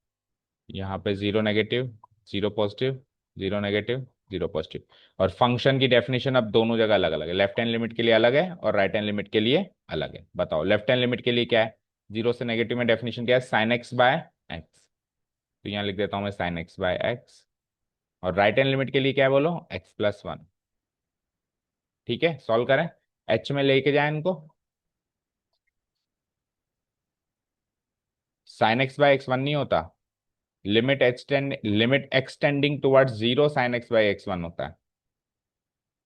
यहाँ पे zero negative, zero positive, zero negative, zero positive, और फंक्शन की डेफिनेशन अब दोनों जगह अलग अलग है, लेफ्ट हैंड लिमिट के लिए अलग है और राइट हैंड लिमिट के लिए अलग है, बताओ लेफ्ट हैंड लिमिट के लिए क्या है, जीरो से नेगेटिव में डेफिनेशन क्या है, साइन एक्स बाय एक्स, तो यहाँ लिख देता हूँ मैं साइन एक्स बाय एक्स, और राइट हैंड लिमिट के लिए क्या है बोलो, एक्स प्लस वन, ठीक है, सॉल्व करें, एच में लेके जाए इनको, sine x by x one नहीं होता, limit extending towards 0 sine x by x one होता है।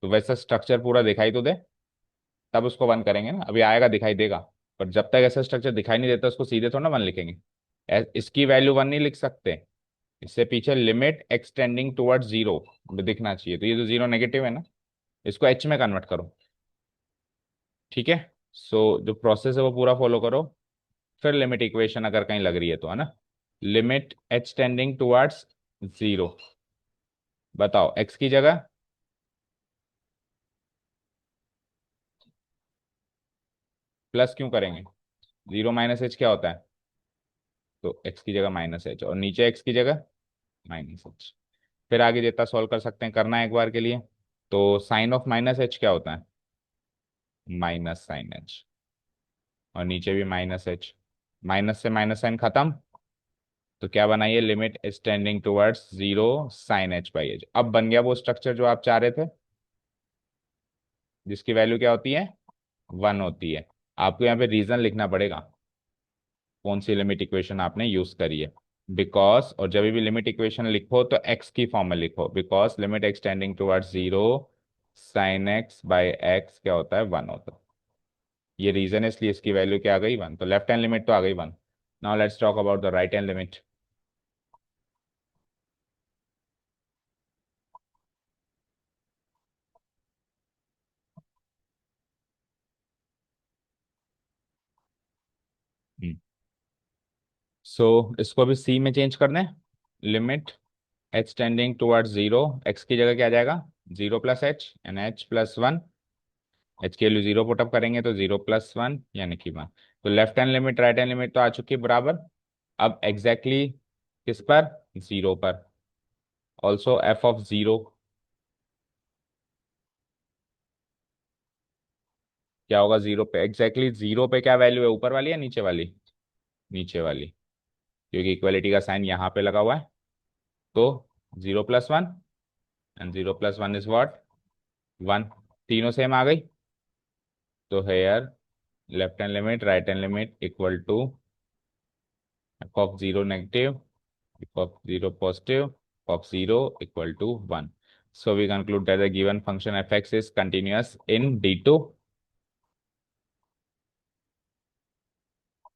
तो वैसा स्ट्रक्चर पूरा दिखाई तो दे, तब उसको वन करेंगे ना, अभी आएगा दिखाई देगा। पर जब तक ऐसा स्ट्रक्चर दिखाई नहीं देता उसको सीधे थोड़ा ना वन लिखेंगे। इसकी वैल्यू वन नहीं लिख सकते, इससे पीछे लिमिट एक्सटेंडिंग टुवर्ड्स जीरो दिखना चाहिए। तो ये जो जीरो नेगेटिव है ना, इसको एच में कन्वर्ट करो। ठीक है। सो जो प्रोसेस है वो पूरा फॉलो करो। फिर लिमिट इक्वेशन अगर कहीं लग रही है तो, है ना, limit h tending towards zero. बताओ एक्स की जगह प्लस क्यों करेंगे? जीरो माइनस एच क्या होता है? तो एक्स की जगह माइनस एच, और नीचे एक्स की जगह माइनस एच। फिर आगे जितना सॉल्व कर सकते हैं करना है एक बार के लिए। तो साइन ऑफ माइनस एच क्या होता है? माइनस साइन एच, और नीचे भी माइनस एच। माइनस से माइनस साइन खत्म, तो क्या बनाइए, limit is tending towards zero sine H by H. अब बन गया वो स्ट्रक्चर जो आप चाह रहे थे, जिसकी वैल्यू क्या होती है, वन होती है। आपको यहाँ पे रीजन लिखना पड़ेगा कौन सी लिमिट इक्वेशन आपने यूज करी है। बिकॉज, और जब भी लिमिट इक्वेशन लिखो तो एक्स की फॉर्म में लिखो, because limit extending towards zero sine x by x क्या होता है, वन होता है। ये रीजन है, इसलिए इसकी वैल्यू क्या आ गई, वन। तो लेफ्ट हैंड लिमिट तो आ गई one. Now let's talk about the right hand limit. So इसको भी सी में चेंज करना है। Limit h tending towards zero, x की जगह क्या आ जाएगा, zero plus h and h plus one. H के वैल्यू जीरो पुटअप करेंगे तो जीरो प्लस वन यानी कि वन। तो left hand limit right hand limit तो आ चुकी है बराबर। अब एग्जैक्टली किस पर, जीरो पर। ऑल्सो एफ ऑफ जीरो क्या होगा, जीरो पे एग्जैक्टली जीरो पे क्या वैल्यू है, ऊपर वाली या नीचे वाली? नीचे वाली, क्योंकि इक्वलिटी का साइन यहाँ पे लगा हुआ है। तो zero plus one, and zero plus one is what, one. तीनों सेम आ गई। तो here left hand limit right hand limit equal to F of zero negative, F of zero positive, of 0 equal to 1. So we conclude that the given function fx is continuous in D2,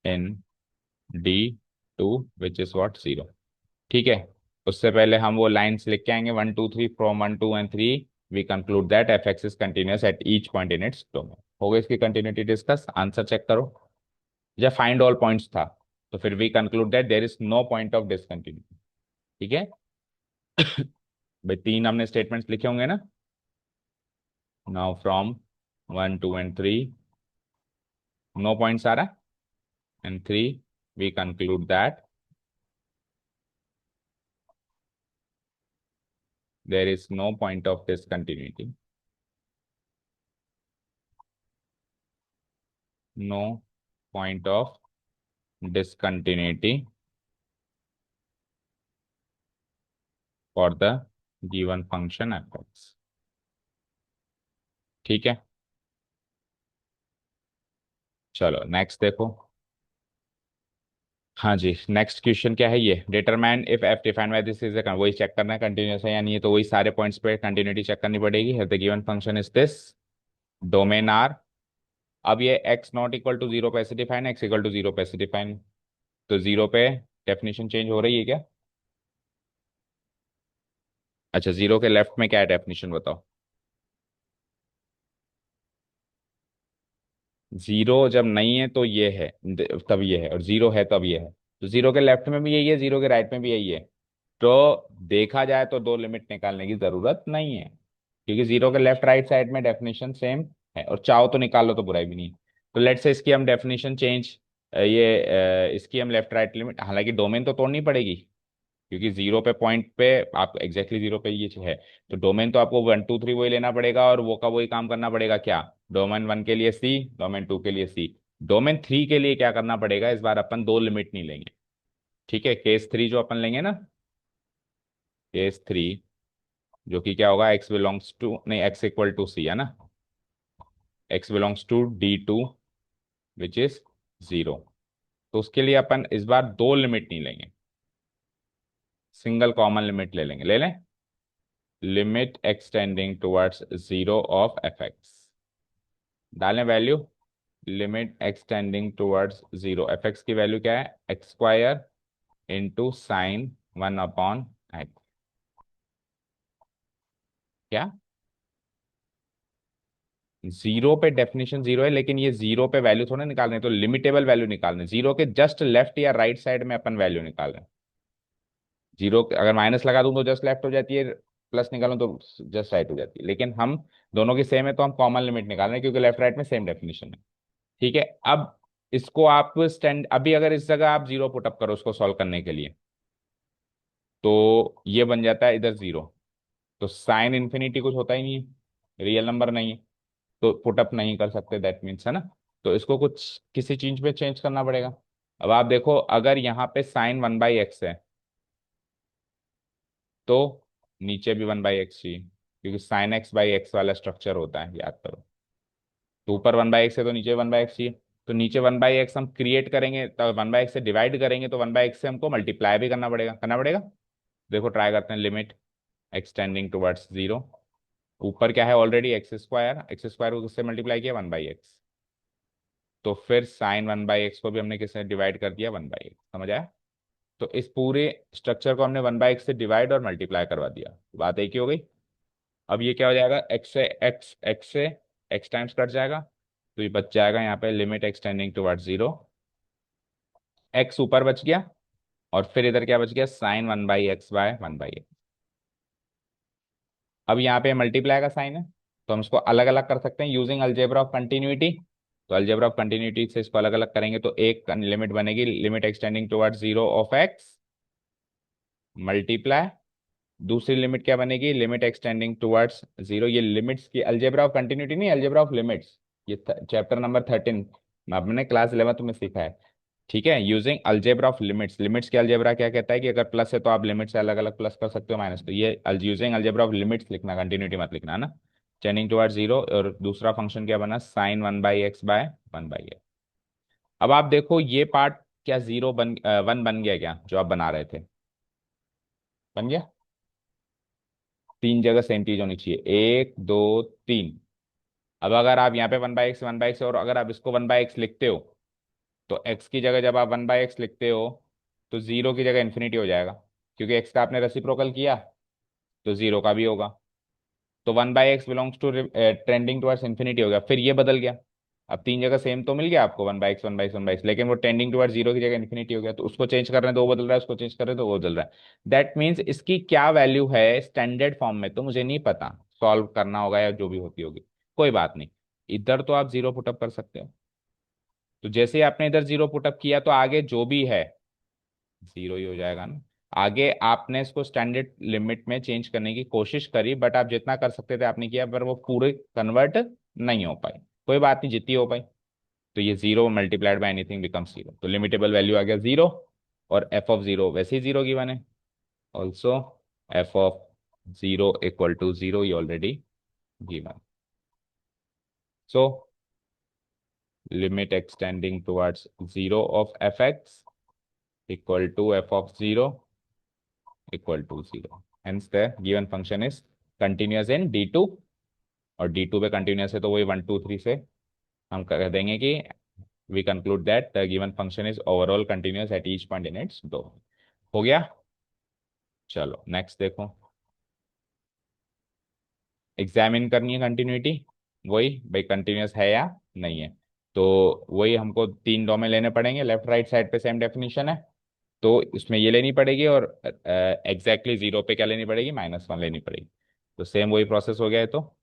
in D2 which is what, 0। ठीक है। उससे पहले हम वो lines लिख के आएंगे, one two three, from one two and three we conclude that F x is continuous at each point in its domain. हो गई इसकी कंटिन्यूटी डिस्कस, आंसर चेक करो। या फाइंड ऑल पॉइंट्स था, तो फिर we conclude that there is no point of discontinuity. ठीक है। भाई तीन हमने स्टेटमेंट्स लिखे होंगे ना। Now from one two and three no points आ रहा, and three we conclude that there is no point of discontinuity, no point of discontinuity for the given function fx। ठीक है। चलो नेक्स्ट देखो। हाँ जी, नेक्स्ट क्वेश्चन क्या है, ये determine if F defined by this is वही चेक करना है कंटिन्यूस है या नहीं है। तो वही सारे पॉइंट्स पे कंटिन्यूटी चेक करनी पड़ेगी। The given function is this, domain R. अब ये x not equal to zero पे ऐसे डिफाइन है, x इक्वल टू जीरो पे ऐसे डिफाइन। तो जीरो पे डेफिनेशन चेंज हो रही है क्या? अच्छा, जीरो के लेफ्ट में क्या है डेफिनेशन बताओ। जीरो जब नहीं है तो ये है, तब ये है, और जीरो है तब ये है। तो जीरो के लेफ्ट में भी यही है, जीरो के राइट में भी यही है। तो देखा जाए तो दो लिमिट निकालने की जरूरत नहीं है, क्योंकि जीरो के लेफ्ट राइट साइड में डेफिनेशन सेम है, और चाहो तो निकाल लो तो बुराई भी नहीं है। तो लेट्स से इसकी हम डेफिनेशन चेंज, इसकी हम लेफ्ट राइट लिमिट, हालांकि डोमेन तो तोड़नी पड़ेगी, क्योंकि जीरो पे पॉइंट पे आप एग्जैक्टली जीरो पे ये है। तो डोमेन तो आपको वन टू थ्री वही लेना पड़ेगा, और वो का वही काम करना पड़ेगा क्या, डोमेन वन के लिए सी, डोमेन टू के लिए सी। डोमेन थ्री के लिए क्या करना पड़ेगा, इस बार अपन दो लिमिट नहीं लेंगे। ठीक है, केस थ्री जो अपन लेंगे ना, केस थ्री, जो कि क्या होगा, एक्स बिलोंग्स टू, नहीं, एक्स इक्वल टू सी है ना, x belongs to D2 which is zero. तो उसके लिए अपन इस बार दो लिमिट नहीं लेंगे। सिंगल कॉमन लिमिट ले लेंगे, ले लें। Limit extending towards zero of F x, डालें value. Limit extending towards zero, f x की वैल्यू क्या है, x square into sine one upon x. क्या, जीरो पे डेफिनेशन जीरो है, लेकिन ये जीरो पे वैल्यू थोड़ा निकाल रहे हैं, तो लिमिटेबल वैल्यू निकाल रहे हैं। जीरो के जस्ट लेफ्ट या राइट साइड में अपन वैल्यू निकाल रहे हैं। जीरो अगर माइनस लगा दूं तो जस्ट लेफ्ट हो जाती है, प्लस निकालूं तो जस्ट राइट हो जाती है, लेकिन हम दोनों की सेम है तो हम कॉमन लिमिट निकाल रहे हैं, क्योंकि लेफ्ट राइट में सेम डेफिनेशन है। ठीक है, अब इसको आप स्टैंड, अभी अगर इस जगह आप जीरो पुटअप करो उसको सॉल्व करने के लिए, तो ये बन जाता है इधर जीरो। तो साइन इन्फिनिटी कुछ होता ही नहीं है, रियल नंबर नहीं है, तो पुटअप नहीं कर सकते, दैट मीन्स, है ना। तो इसको कुछ किसी चीज पे चेंज करना पड़ेगा। अब आप देखो, अगर यहाँ पे साइन वन बाई एक्स है, तो नीचे भी वन बाई एक्स चाहिए, क्योंकि साइन एक्स बाई एक्स वाला स्ट्रक्चर होता है, याद करो। तो ऊपर वन बाई एक्स है तो नीचे वन बाई एक्स चाहिए। तो नीचे वन बाई एक्स हम क्रिएट करेंगे, तो वन बाई एक्स से डिवाइड करेंगे, तो वन बाई एक्स से हमको मल्टीप्लाई भी करना पड़ेगा, करना पड़ेगा। देखो ट्राई करते हैं, लिमिट एक्सटेंडिंग टुवर्ड्स जीरो। ऊपर क्या है already, x square, x square को किससे मल्टीप्लाई किया, वन बाई एक्स। तो फिर साइन वन बाई एक्स को भी हमने किससे डिवाइड कर दिया, वन बाई एक्स, समझ आया। तो इस पूरे स्ट्रक्चर को हमने वन बाई एक्स से डिवाइड और मल्टीप्लाई करवा दिया, बात एक ही हो गई। अब ये क्या हो जाएगा, एक्स से एक्स टाइम्स कट जाएगा, तो ये बच जाएगा यहाँ पे limit extending towards zero. X ऊपर बच गया, और फिर इधर क्या बच गया, sine one by x by one by x. अब यहाँ पे मल्टीप्लाई का साइन है, तो हम इसको अलग अलग कर सकते हैं यूजिंग अलजेब्रा ऑफ कंटिन्यूटी। तो अलजेब्रा ऑफ कंटिन्यूटी से इसको अलग अलग करेंगे, तो एक लिमिट बनेगी, limit extending towards zero of x multiply, दूसरी लिमिट क्या बनेगी, लिमिट एक्सटेंडिंग टुवर्ड्स जीरो। ये लिमिट्स की अलजेब्रा ऑफ कंटिन्यूटी नहीं, अलजेब्रा ऑफ लिमिट्स। ये चैप्टर नंबर 13 हमने क्लास 11 में सीखा है। ठीक है, using algebra of limits. Limits के अलजेब्रा क्या कहता है कि अगर प्लस है तो आप लिमिट से अलग अलग प्लस कर सकते हो, माइनस। तो ये यूजिंग अलजेब्रा ऑफ लिमिट्स लिखना, कंटिन्यूटी मत लिखना, है ना। टेंडिंग टुवर्ड्स जीरो, और दूसरा फंक्शन क्या बना, sign one by x by one by x. अब आप देखो ये पार्ट, क्या जीरो वन बन गया क्या, जो आप बना रहे थे, बन गया। तीन जगह सेम चीज होनी चाहिए, एक दो तीन। अब अगर आप यहाँ पे वन बाई एक्स, और अगर आप इसको वन बाई एक्स लिखते हो, तो एक्स की जगह जब आप वन बाई एक्स लिखते हो, तो जीरो की जगह इन्फिनिटी हो जाएगा, क्योंकि एक्स का आपने रेसिप्रोकल किया, तो जीरो का भी होगा। तो one by x belongs to trending towards infinity हो गया, फिर ये बदल गया। अब तीन जगह सेम तो मिल गया आपको, one by x one by x one by x, लेकिन वो टेंडिंग टुवर्ड्स जीरो की जगह इन्फिनिटी हो गया, तो उसको चेंज कर रहे हैं तो वो बदल रहा है, उसको चेंज कर रहे हैं तो वो बदल रहा है। दैट मीन्स इसकी क्या वैल्यू है स्टैंडर्ड फॉर्म में, तो मुझे नहीं पता, सॉल्व करना होगा या जो भी होती होगी, कोई बात नहीं। इधर तो आप जीरो पुटअप कर सकते हो, तो जैसे ही आपने इधर जीरो पुटअप किया, तो आगे जो भी है जीरो ही हो जाएगा ना। आगे आपने इसको स्टैंडर्ड लिमिट में चेंज करने की कोशिश करी, बट आप जितना कर सकते थे आपने किया, पर वो पूरे कन्वर्ट नहीं हो पाई, कोई बात नहीं, जितनी हो पाई। तो ये zero multiplied by anything becomes zero, तो लिमिटेबल वैल्यू आ गया जीरो। और एफ ऑफ जीरो वैसे ही जीरो गिवन है, also F of zero equal to zero, ये already given. So limit extending towards zero of F x equal to F of zero equal to zero, hence the given function is continuous in D2। और D2 पे continuous है, तो वही one two three से हम कह देंगे कि we conclude that the given function is overall continuous at each point in its domain. हो गया। चलो नेक्स्ट देखो, एग्जामिन करनी है कंटिन्यूटी। वही भाई कंटिन्यूअस है या नहीं है, तो वही हमको तीन डोमेन लेने पड़ेंगे, लेफ्ट राइट साइड पे सेम डेफिनेशन है, तो इसमें ये लेनी पड़ेगी, और एग्जैक्टली जीरो पे क्या लेनी पड़ेगी, माइनस वन लेनी पड़ेगी। तो सेम वही प्रोसेस हो गया है, तो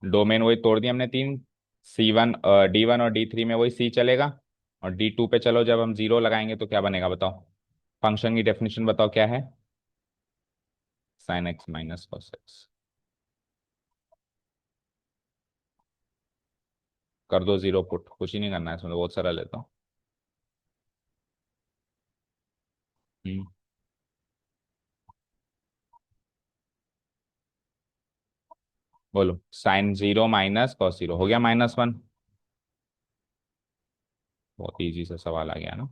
डोमेन वही तोड़ दिया हमने तीन। C1, D1 और D3 में वही C चलेगा, और D2 पे चलो जब हम जीरो लगाएंगे तो क्या बनेगा बताओ, फंक्शन की डेफिनेशन बताओ क्या है, sine x minus cos x. कर दो जीरो पुट, कुछ ही नहीं करना है इसमें, तो बहुत सारा लेता हूँ। हम्म, बोलो, sign zero minus cos zero हो गया माइनस वन। बहुत इजी सा सवाल आ गया ना।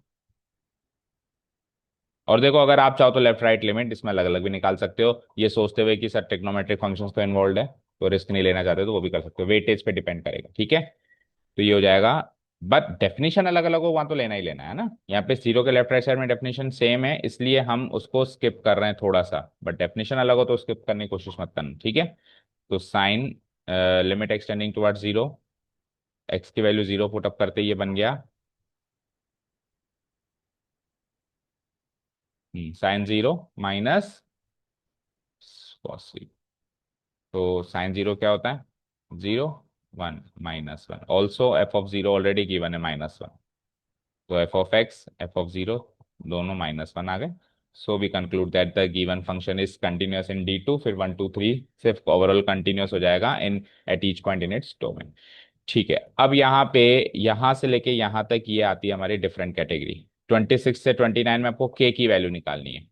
और देखो, अगर आप चाहो तो लेफ्ट राइट लिमिट इसमें अलग अलग भी निकाल सकते हो, ये सोचते हुए कि सर ट्रिग्नोमेट्रिक फंक्शंस तो इन्वॉल्व है, तो रिस्क नहीं लेना चाहते तो वो भी कर सकते हो, वेटेज पे डिपेंड करेगा, ठीक है। तो ये हो जाएगा। बट डेफिनेशन अलग अलग हो वहां तो लेना ही लेना है ना, यहाँ पे जीरो के लेफ्ट राइट साइड में डेफिनेशन सेम है, इसलिए हम उसको स्किप कर रहे हैं थोड़ा सा, बट डेफिनेशन अलग हो तो स्किप करने की कोशिश मत करना, ठीक है। तो sine limit extending towards zero, x की वैल्यू जीरो पुट अप करते ही ये बन गया साइन जीरो माइनस कॉस। तो साइन जीरो क्या होता है, zero, one, minus one, also F of zero already given है -1, तो F of x F of zero दोनों -1 आ गए। So we conclude that the given function is continuous in D2, फिर 1 2 3 सिर्फ ओवरऑल कंटिन्यूअस हो जाएगा in at each point in its domain. ठीक है, अब यहाँ पे यहाँ से लेके यहाँ तक ये आती है हमारी डिफरेंट कैटेगरी। 26 से 29 में आपको के की वैल्यू निकालनी है।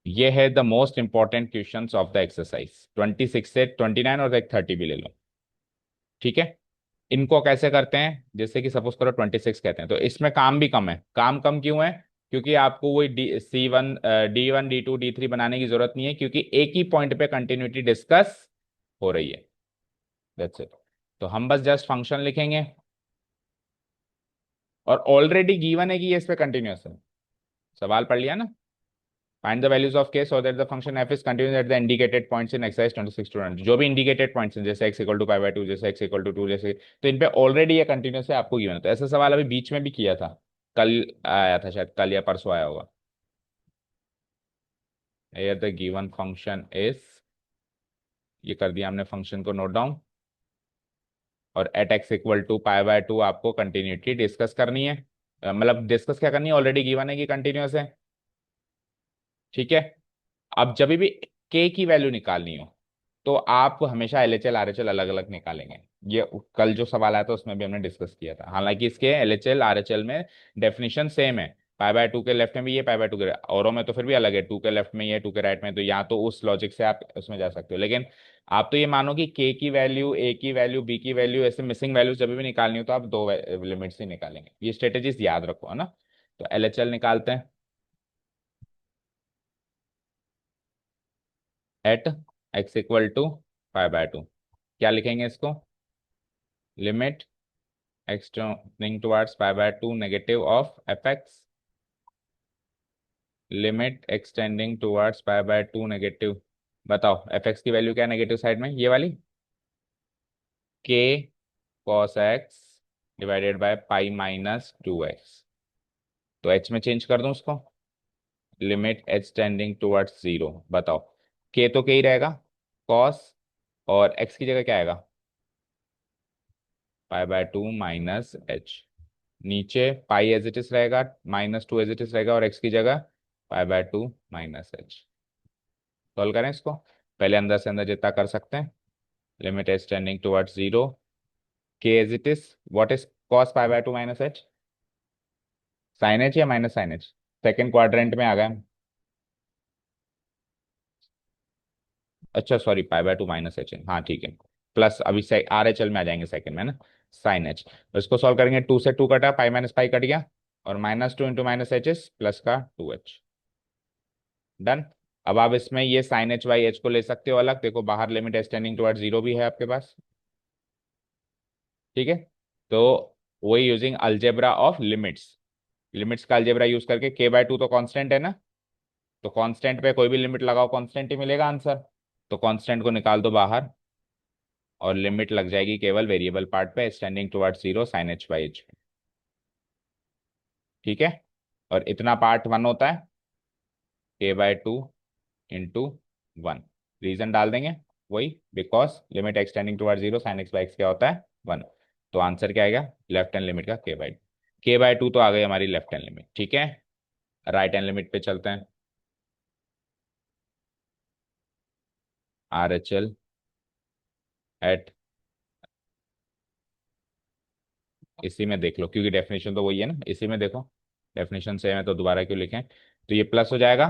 ये है the most important questions of the exercise, 26 से 29 और एक 30 भी ले लो, ठीक है। इनको कैसे करते हैं, जैसे कि सपोज करो 26 कहते हैं, तो इसमें काम भी कम है। काम कम क्यों है, क्योंकि आपको वही C1 D1 D2 D3 बनाने की जरूरत नहीं है, क्योंकि एक ही पॉइंट पे कंटिन्यूटी डिस्कस हो रही है, दैट्स इट। तो हम बस जस्ट फंक्शन लिखेंगे, और ऑलरेडी गिवन है कि ये इस पे कंटिन्यूअस है, सवाल पढ़ लिया ना। Find the values of k so that the function f is continuous at the indicated points in exercise 26 to 20, जो भी इंडिकेटेड पॉइंट्स हैं, जैसे x equal to pi by two, जैसे x इक्वल टू टू, जैसे, तो इन पे already ये continuous है, आपको गिवन है। तो ऐसा सवाल अभी बीच में भी किया था, कल आया था शायद, कल या परसों आया होगा। here the given function is, ये कर दिया हमने फंक्शन को नोट डाउन, और at x equal to pi by two आपको कंटिन्यूटी डिस्कस करनी है, मतलब डिस्कस क्या करनी है, ऑलरेडी गिवन है कि कंटिन्यूस है, ठीक है। अब जब भी के की वैल्यू निकालनी हो, तो आप हमेशा LHL RHL अलग अलग निकालेंगे। ये कल जो सवाल आया था उसमें भी हमने डिस्कस किया था, हालांकि इसके LHL RHL में डेफिनेशन सेम है, पाई बाय टू के लेफ्ट में भी ये, पाई बाय टू के औरों में तो फिर भी अलग है, टू के लेफ्ट में ये, टू के राइट में, तो यहाँ तो उस लॉजिक से आप उसमें जा सकते हो, लेकिन आप तो ये मानो कि के की वैल्यू, ए की वैल्यू, बी की वैल्यू, ऐसे मिसिंग वैल्यू जब भी निकालनी हो तो आप दो लिमिट्स ही निकालेंगे, ये स्ट्रेटेजीज याद रखो, है ना। तो LHL निकालते हैं at x equal to pi by two, क्या लिखेंगे इसको, limit x tending towards pi by two negative of F x, limit x tending towards pi by two negative, बताओ एफ एक्स की वैल्यू क्या है नेगेटिव साइड में, ये वाली k cos x divided by pi -2x, तो h में change कर दूं उसको, limit h tending towards zero, बताओ k तो k ही रहेगा, cos, और x की जगह क्या आएगा, पाई बाय टू माइनस एच, नीचे पाई एज इट इज रहेगा, -2 एज इट इज रहेगा, और x की जगह पाई by two minus H. Solve करें इसको, पहले अंदर से अंदर जितना कर सकते हैं, limit h tending towards zero, के as it is, what is cos pi by two minus h, sine h या minus sine h, second quadrant में आ गए हम। अच्छा sorry, pi by two minus h, हाँ ठीक है, प्लस अभी से RHL में आ जाएंगे सेकंड में ना, साइन एच। इसको सॉल्व करेंगे, टू से टू कटा, पाई माइनस पाई कट गया, और -2 into minus H S plus का 2h, डन। अब आप इसमें ये साइन एच बाई एच को ले सकते हो अलग, देखो बाहर लिमिट एक्सटेंडिंग टुवर्ड जीरो भी है आपके पास, ठीक है। तो वही using algebra of limits, limits का अलजेब्रा यूज करके, k बाय टू तो कांस्टेंट है ना, तो कांस्टेंट पे कोई भी लिमिट लगाओ कांस्टेंट ही मिलेगा आंसर, तो कांस्टेंट को निकाल दो बाहर, और लिमिट लग जाएगी केवल वेरिएबल पार्ट पे extending toward zero sine H by H, ठीक है। और इतना पार्ट वन होता है, k by two into one, reason डाल देंगे वही, because limit extending toward zero sine x by x क्या होता है, 1, तो आंसर क्या आएगा, लेफ्ट हैंड लिमिट का k बाय टू तो आ गई हमारी लेफ्ट हैंड लिमिट, ठीक है। राइट हैंड लिमिट पे चलते हैं, RHL एट, इसी में देख लो क्योंकि डेफिनेशन तो वही है ना, इसी में देखो, डेफिनेशन सेम है तो दोबारा क्यों लिखें, तो ये प्लस हो जाएगा,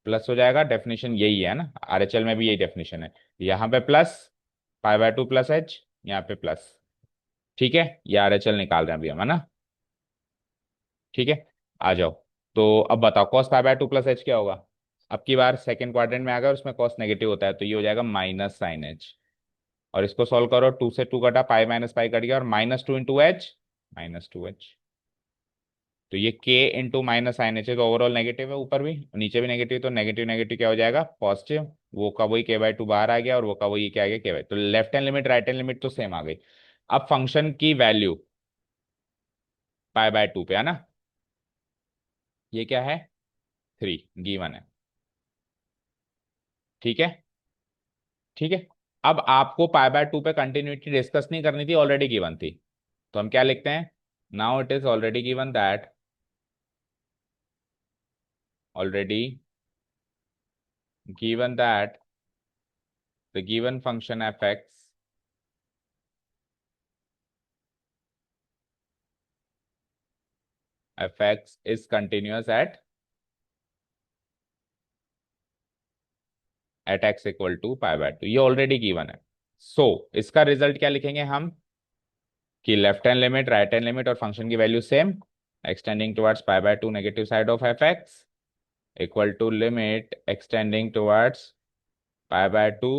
प्लस हो जाएगा, डेफिनेशन यही है ना, RHL में भी यही डेफिनेशन है, यहाँ पे plus pi by two plus H, यहाँ पे प्लस, ठीक है। ये RHL निकाल रहे हैं अभी हम, है ना। ठीक है, आ जाओ। तो अब बताओ cos पाई बाय 2 + h क्या होगा। अब की बार सेकंड क्वाड्रेंट में आ गया और उसमें cos नेगेटिव होता है, तो ये हो जाएगा -sin h। और इसको सॉल्व करो, 2 से 2 कटा, पाई माइनस पाई कट गया, और -2 × h, -2h। तो ये k into minus sine H है, तो ओवरऑल नेगेटिव है, ऊपर भी नीचे भी नेगेटिव, तो नेगेटिव नेगेटिव क्या हो जाएगा, पॉजिटिव। वो का वही k/2 बाहर आ गया, और वो का वही क्या आ गया, k/2। तो left hand limit right hand limit तो सेम आ गई। अब फंक्शन की वैल्यू पाई/2 पे है ना, ये क्या है, 3 गिवन है। ठीक है, ठीक है। अब आपको पाई/2 पे कंटिन्यूटी डिस्कस नहीं करनी थी, ऑलरेडी गिवन थी। तो हम क्या लिखते हैं, now it is already given that, already given that the given function f(x) is continuous at x equal to पाई/2, ये ऑलरेडी गिवन है। सो इसका रिजल्ट क्या लिखेंगे हम, कि left hand limit right hand limit और फंक्शन की वैल्यू सेम, एक्सटेंडिंग टुवर्ड्स पाई/2 negative side of f(x) equal to limit extending towards पाई/2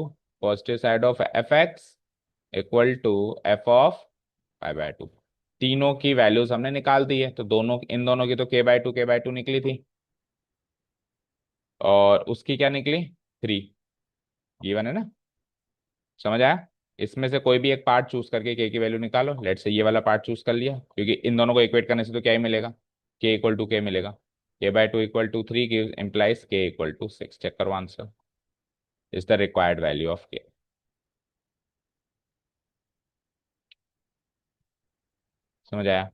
positive side of f(x) equal to f of पाई/2। तीनों की वैल्यूज हमने निकाल दी है, तो दोनों इन दोनों की तो k/2 निकली थी, और उसकी क्या निकली, 3 गिवन है ना। समझ आया। इसमें से कोई भी एक पार्ट चूज करके के की वैल्यू निकालो, लेट से ये वाला पार्ट चूज कर लिया, क्योंकि इन दोनों को इक्वेट करने से तो क्या ही मिलेगा, k = k मिलेगा। k/2 = 3 implies k = 6। चेक करो answer, is the required value of k। समझ आया,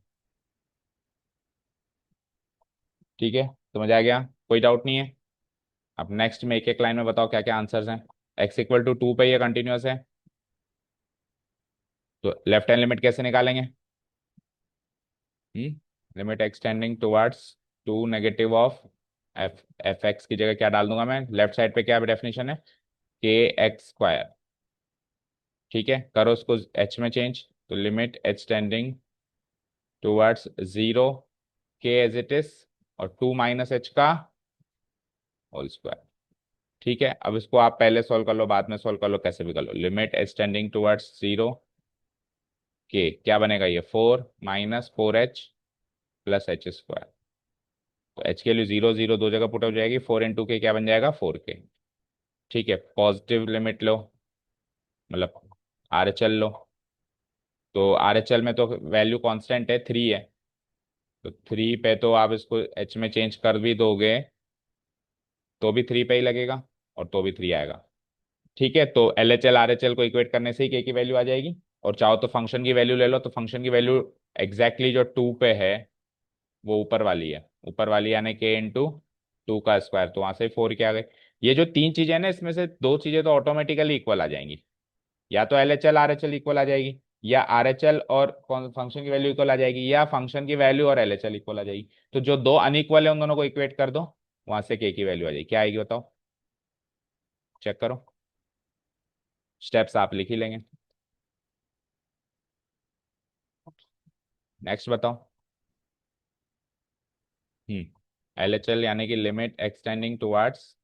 ठीक है, समझ आ गया, कोई डाउट नहीं है। अब नेक्स्ट में एक एक लाइन में बताओ क्या क्या आंसर्स हैं। x = 2 पे ये कंटिन्यूस है, तो लेफ्ट हैंड लिमिट कैसे निकालेंगे, limit extending towards 2 negative of f(x) की जगह क्या डाल दूंगा मैं, लेफ्ट साइड पे क्या डेफिनेशन है, kx²। ठीक है, करो उसको h में चेंज, तो limit extending towards 0 k as it is, और 2 - h का होल स्क्वायर। ठीक है, अब इसको आप पहले सॉल्व कर लो, बाद में सॉल्व कर लो, कैसे भी कर लो। लिमिट एक्सटेंडिंग टुवर्ड्स 0 k क्या बनेगा, ये 4 - 4h + h²। तो h के लिए 0 0 दो जगह पुट हो जाएगी, 4 × k क्या बन जाएगा, 4k। ठीक है, पॉजिटिव लिमिट लो, मतलब RHL लो। तो RHL में तो वैल्यू कांस्टेंट है, 3 है, तो 3 पे तो आप इसको h में चेंज कर भी दोगे तो भी 3 पे ही लगेगा, और तो भी 3 आएगा। ठीक है, तो LHL RHL को इक्वेट करने से ही k की वैल्यू आ जाएगी। और चाहो तो फंक्शन की वैल्यू ले लो, तो फंक्शन की वैल्यू एग्जैक्टली जो 2 पे है वो ऊपर वाली है, ऊपर वाली यानी k × 2 का स्क्वायर, तो वहां से 4 आ गए। ये जो तीन चीजें हैं ना, इसमें से दो चीजें तो ऑटोमेटिकली इक्वल आ जाएंगी, या तो LHL RHL इक्वल आ जाएगी, या RHL और फंक्शन की वैल्यू इक्वल आ जाएगी, या फंक्शन की वैल्यू और LHL इक्वल आ जाएगी। तो जो दो अनइक्वल है उन दोनों को इक्वेट कर दो, वहां से k की वैल्यू आ जाएगी। क्या आएगी बताओ, चेक करो, स्टेप्स आप लिख ही लेंगे। नेक्स्ट बताओ। LHL यानी कि limit extending towards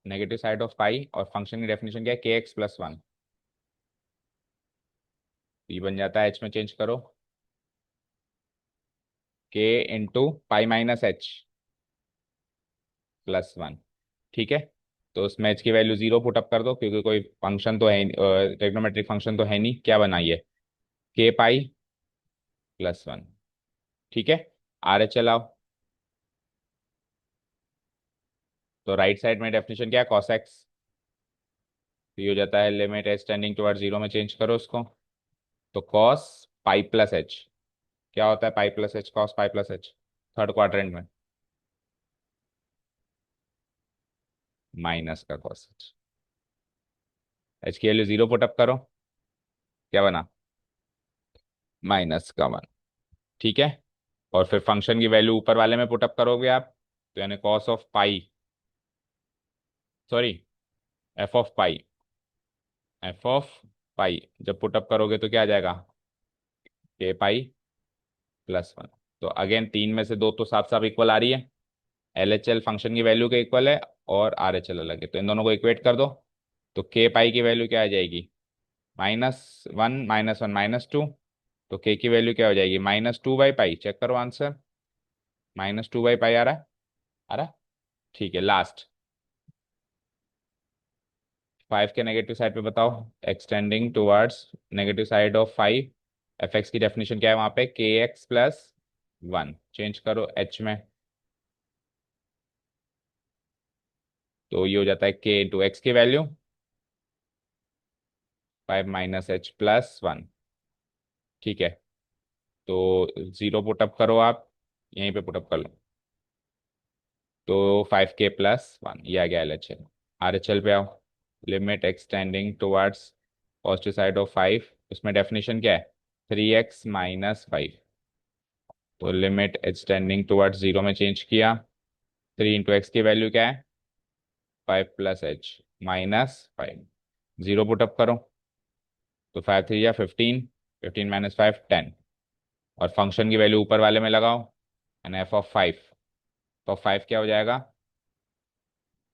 negative side of pi, और फंक्शन की डेफिनेशन क्या है, kx + 1। ये बन जाता है, h में चेंज करो, k × π - h +1। ठीक है, तो उसमें h की वैल्यू 0 पुटअप कर दो, क्योंकि कोई फंक्शन तो है, ट्रिग्नोमेट्रिक फंक्शन तो है नहीं, क्या बनाइए, k π + 1। ठीक है, आर एच चलाओ, तो राइट साइड में डेफिनेशन क्या है, cos x। तो ये हो जाता है लिमिट एच टेंडिंग टुवर्ड 0 में चेंज करो उसको, तो cos π + h क्या होता है, π + h, cos π + h, third quadrant में माइनस का cos h। h की वैल्यू 0 पुटअप करो, क्या बना, -1। ठीक है, और फिर फंक्शन की वैल्यू ऊपर वाले में पुटअप करोगे आप, तो यानी cos of pi, sorry, f of pi जब पुटअप करोगे तो क्या आ जाएगा, k π + 1। तो अगेन 3 में से 2 तो साफ साफ इक्वल आ रही है, एल एच एल फंक्शन की वैल्यू के इक्वल है और आर एच एल अलग है, तो इन दोनों को इक्वेट कर दो। तो के पाई की वैल्यू क्या आ जाएगी, -1 -1 -2। तो के की वैल्यू क्या हो जाएगी, -2/पाई। चेक करो आंसर, -2/पाई आ रहा है, आ रहा है। ठीक है, लास्ट 5 के नेगेटिव साइड पे बताओ, extending towards negative side of 5, F x की डेफिनेशन क्या है वहां पे, के एक्स प्लस 1, चेंज करो एच में। तो ये हो जाता है के इंटू एक्स की वैल्यू 5 -h+1। ठीक है, तो 0 पुटअप करो आप, यहीं पे पुटअप कर लो। तो 5k+1 ये आ गया L H L. R H L पे आओ, limit extending towards positive side of 5, उसमें डेफिनेशन क्या है, 3x - 5। तो लिमिट एक्सटेंडिंग टुवर्ड्स 0 में चेंज किया, 3 × x की वैल्यू क्या है, 5 + h -5। 0 पुटअप करो, तो 5 × 3 = 15, 15 - 5 10। और फंक्शन की वैल्यू ऊपर वाले में लगाओ, एंड f(5), तो 5 क्या हो जाएगा,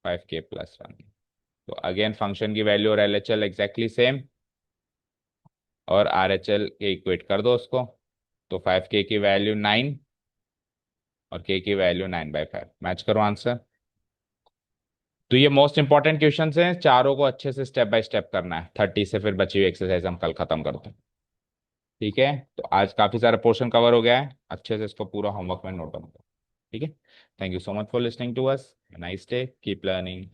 5k+1। तो अगेन फंक्शन की वैल्यू और L H L exactly same, और आर एच एल के इक्वेट कर दो उसको। तो 5k की वैल्यू 9 और k की वैल्यू 9/5, मैच करो आंसर। तो ये मोस्ट इंपॉर्टेंट क्वेश्चन हैं, चारों को अच्छे से स्टेप बाय स्टेप करना है, 30 से फिर बची हुई एक्सरसाइज हम कल खत्म करते हैं। ठीक है, तो आज काफी सारा पोर्शन कवर हो गया है, अच्छे से इसको पूरा होमवर्क में नोट करो। ठीक है, thank you so much for listening to us, nice day, keep learning.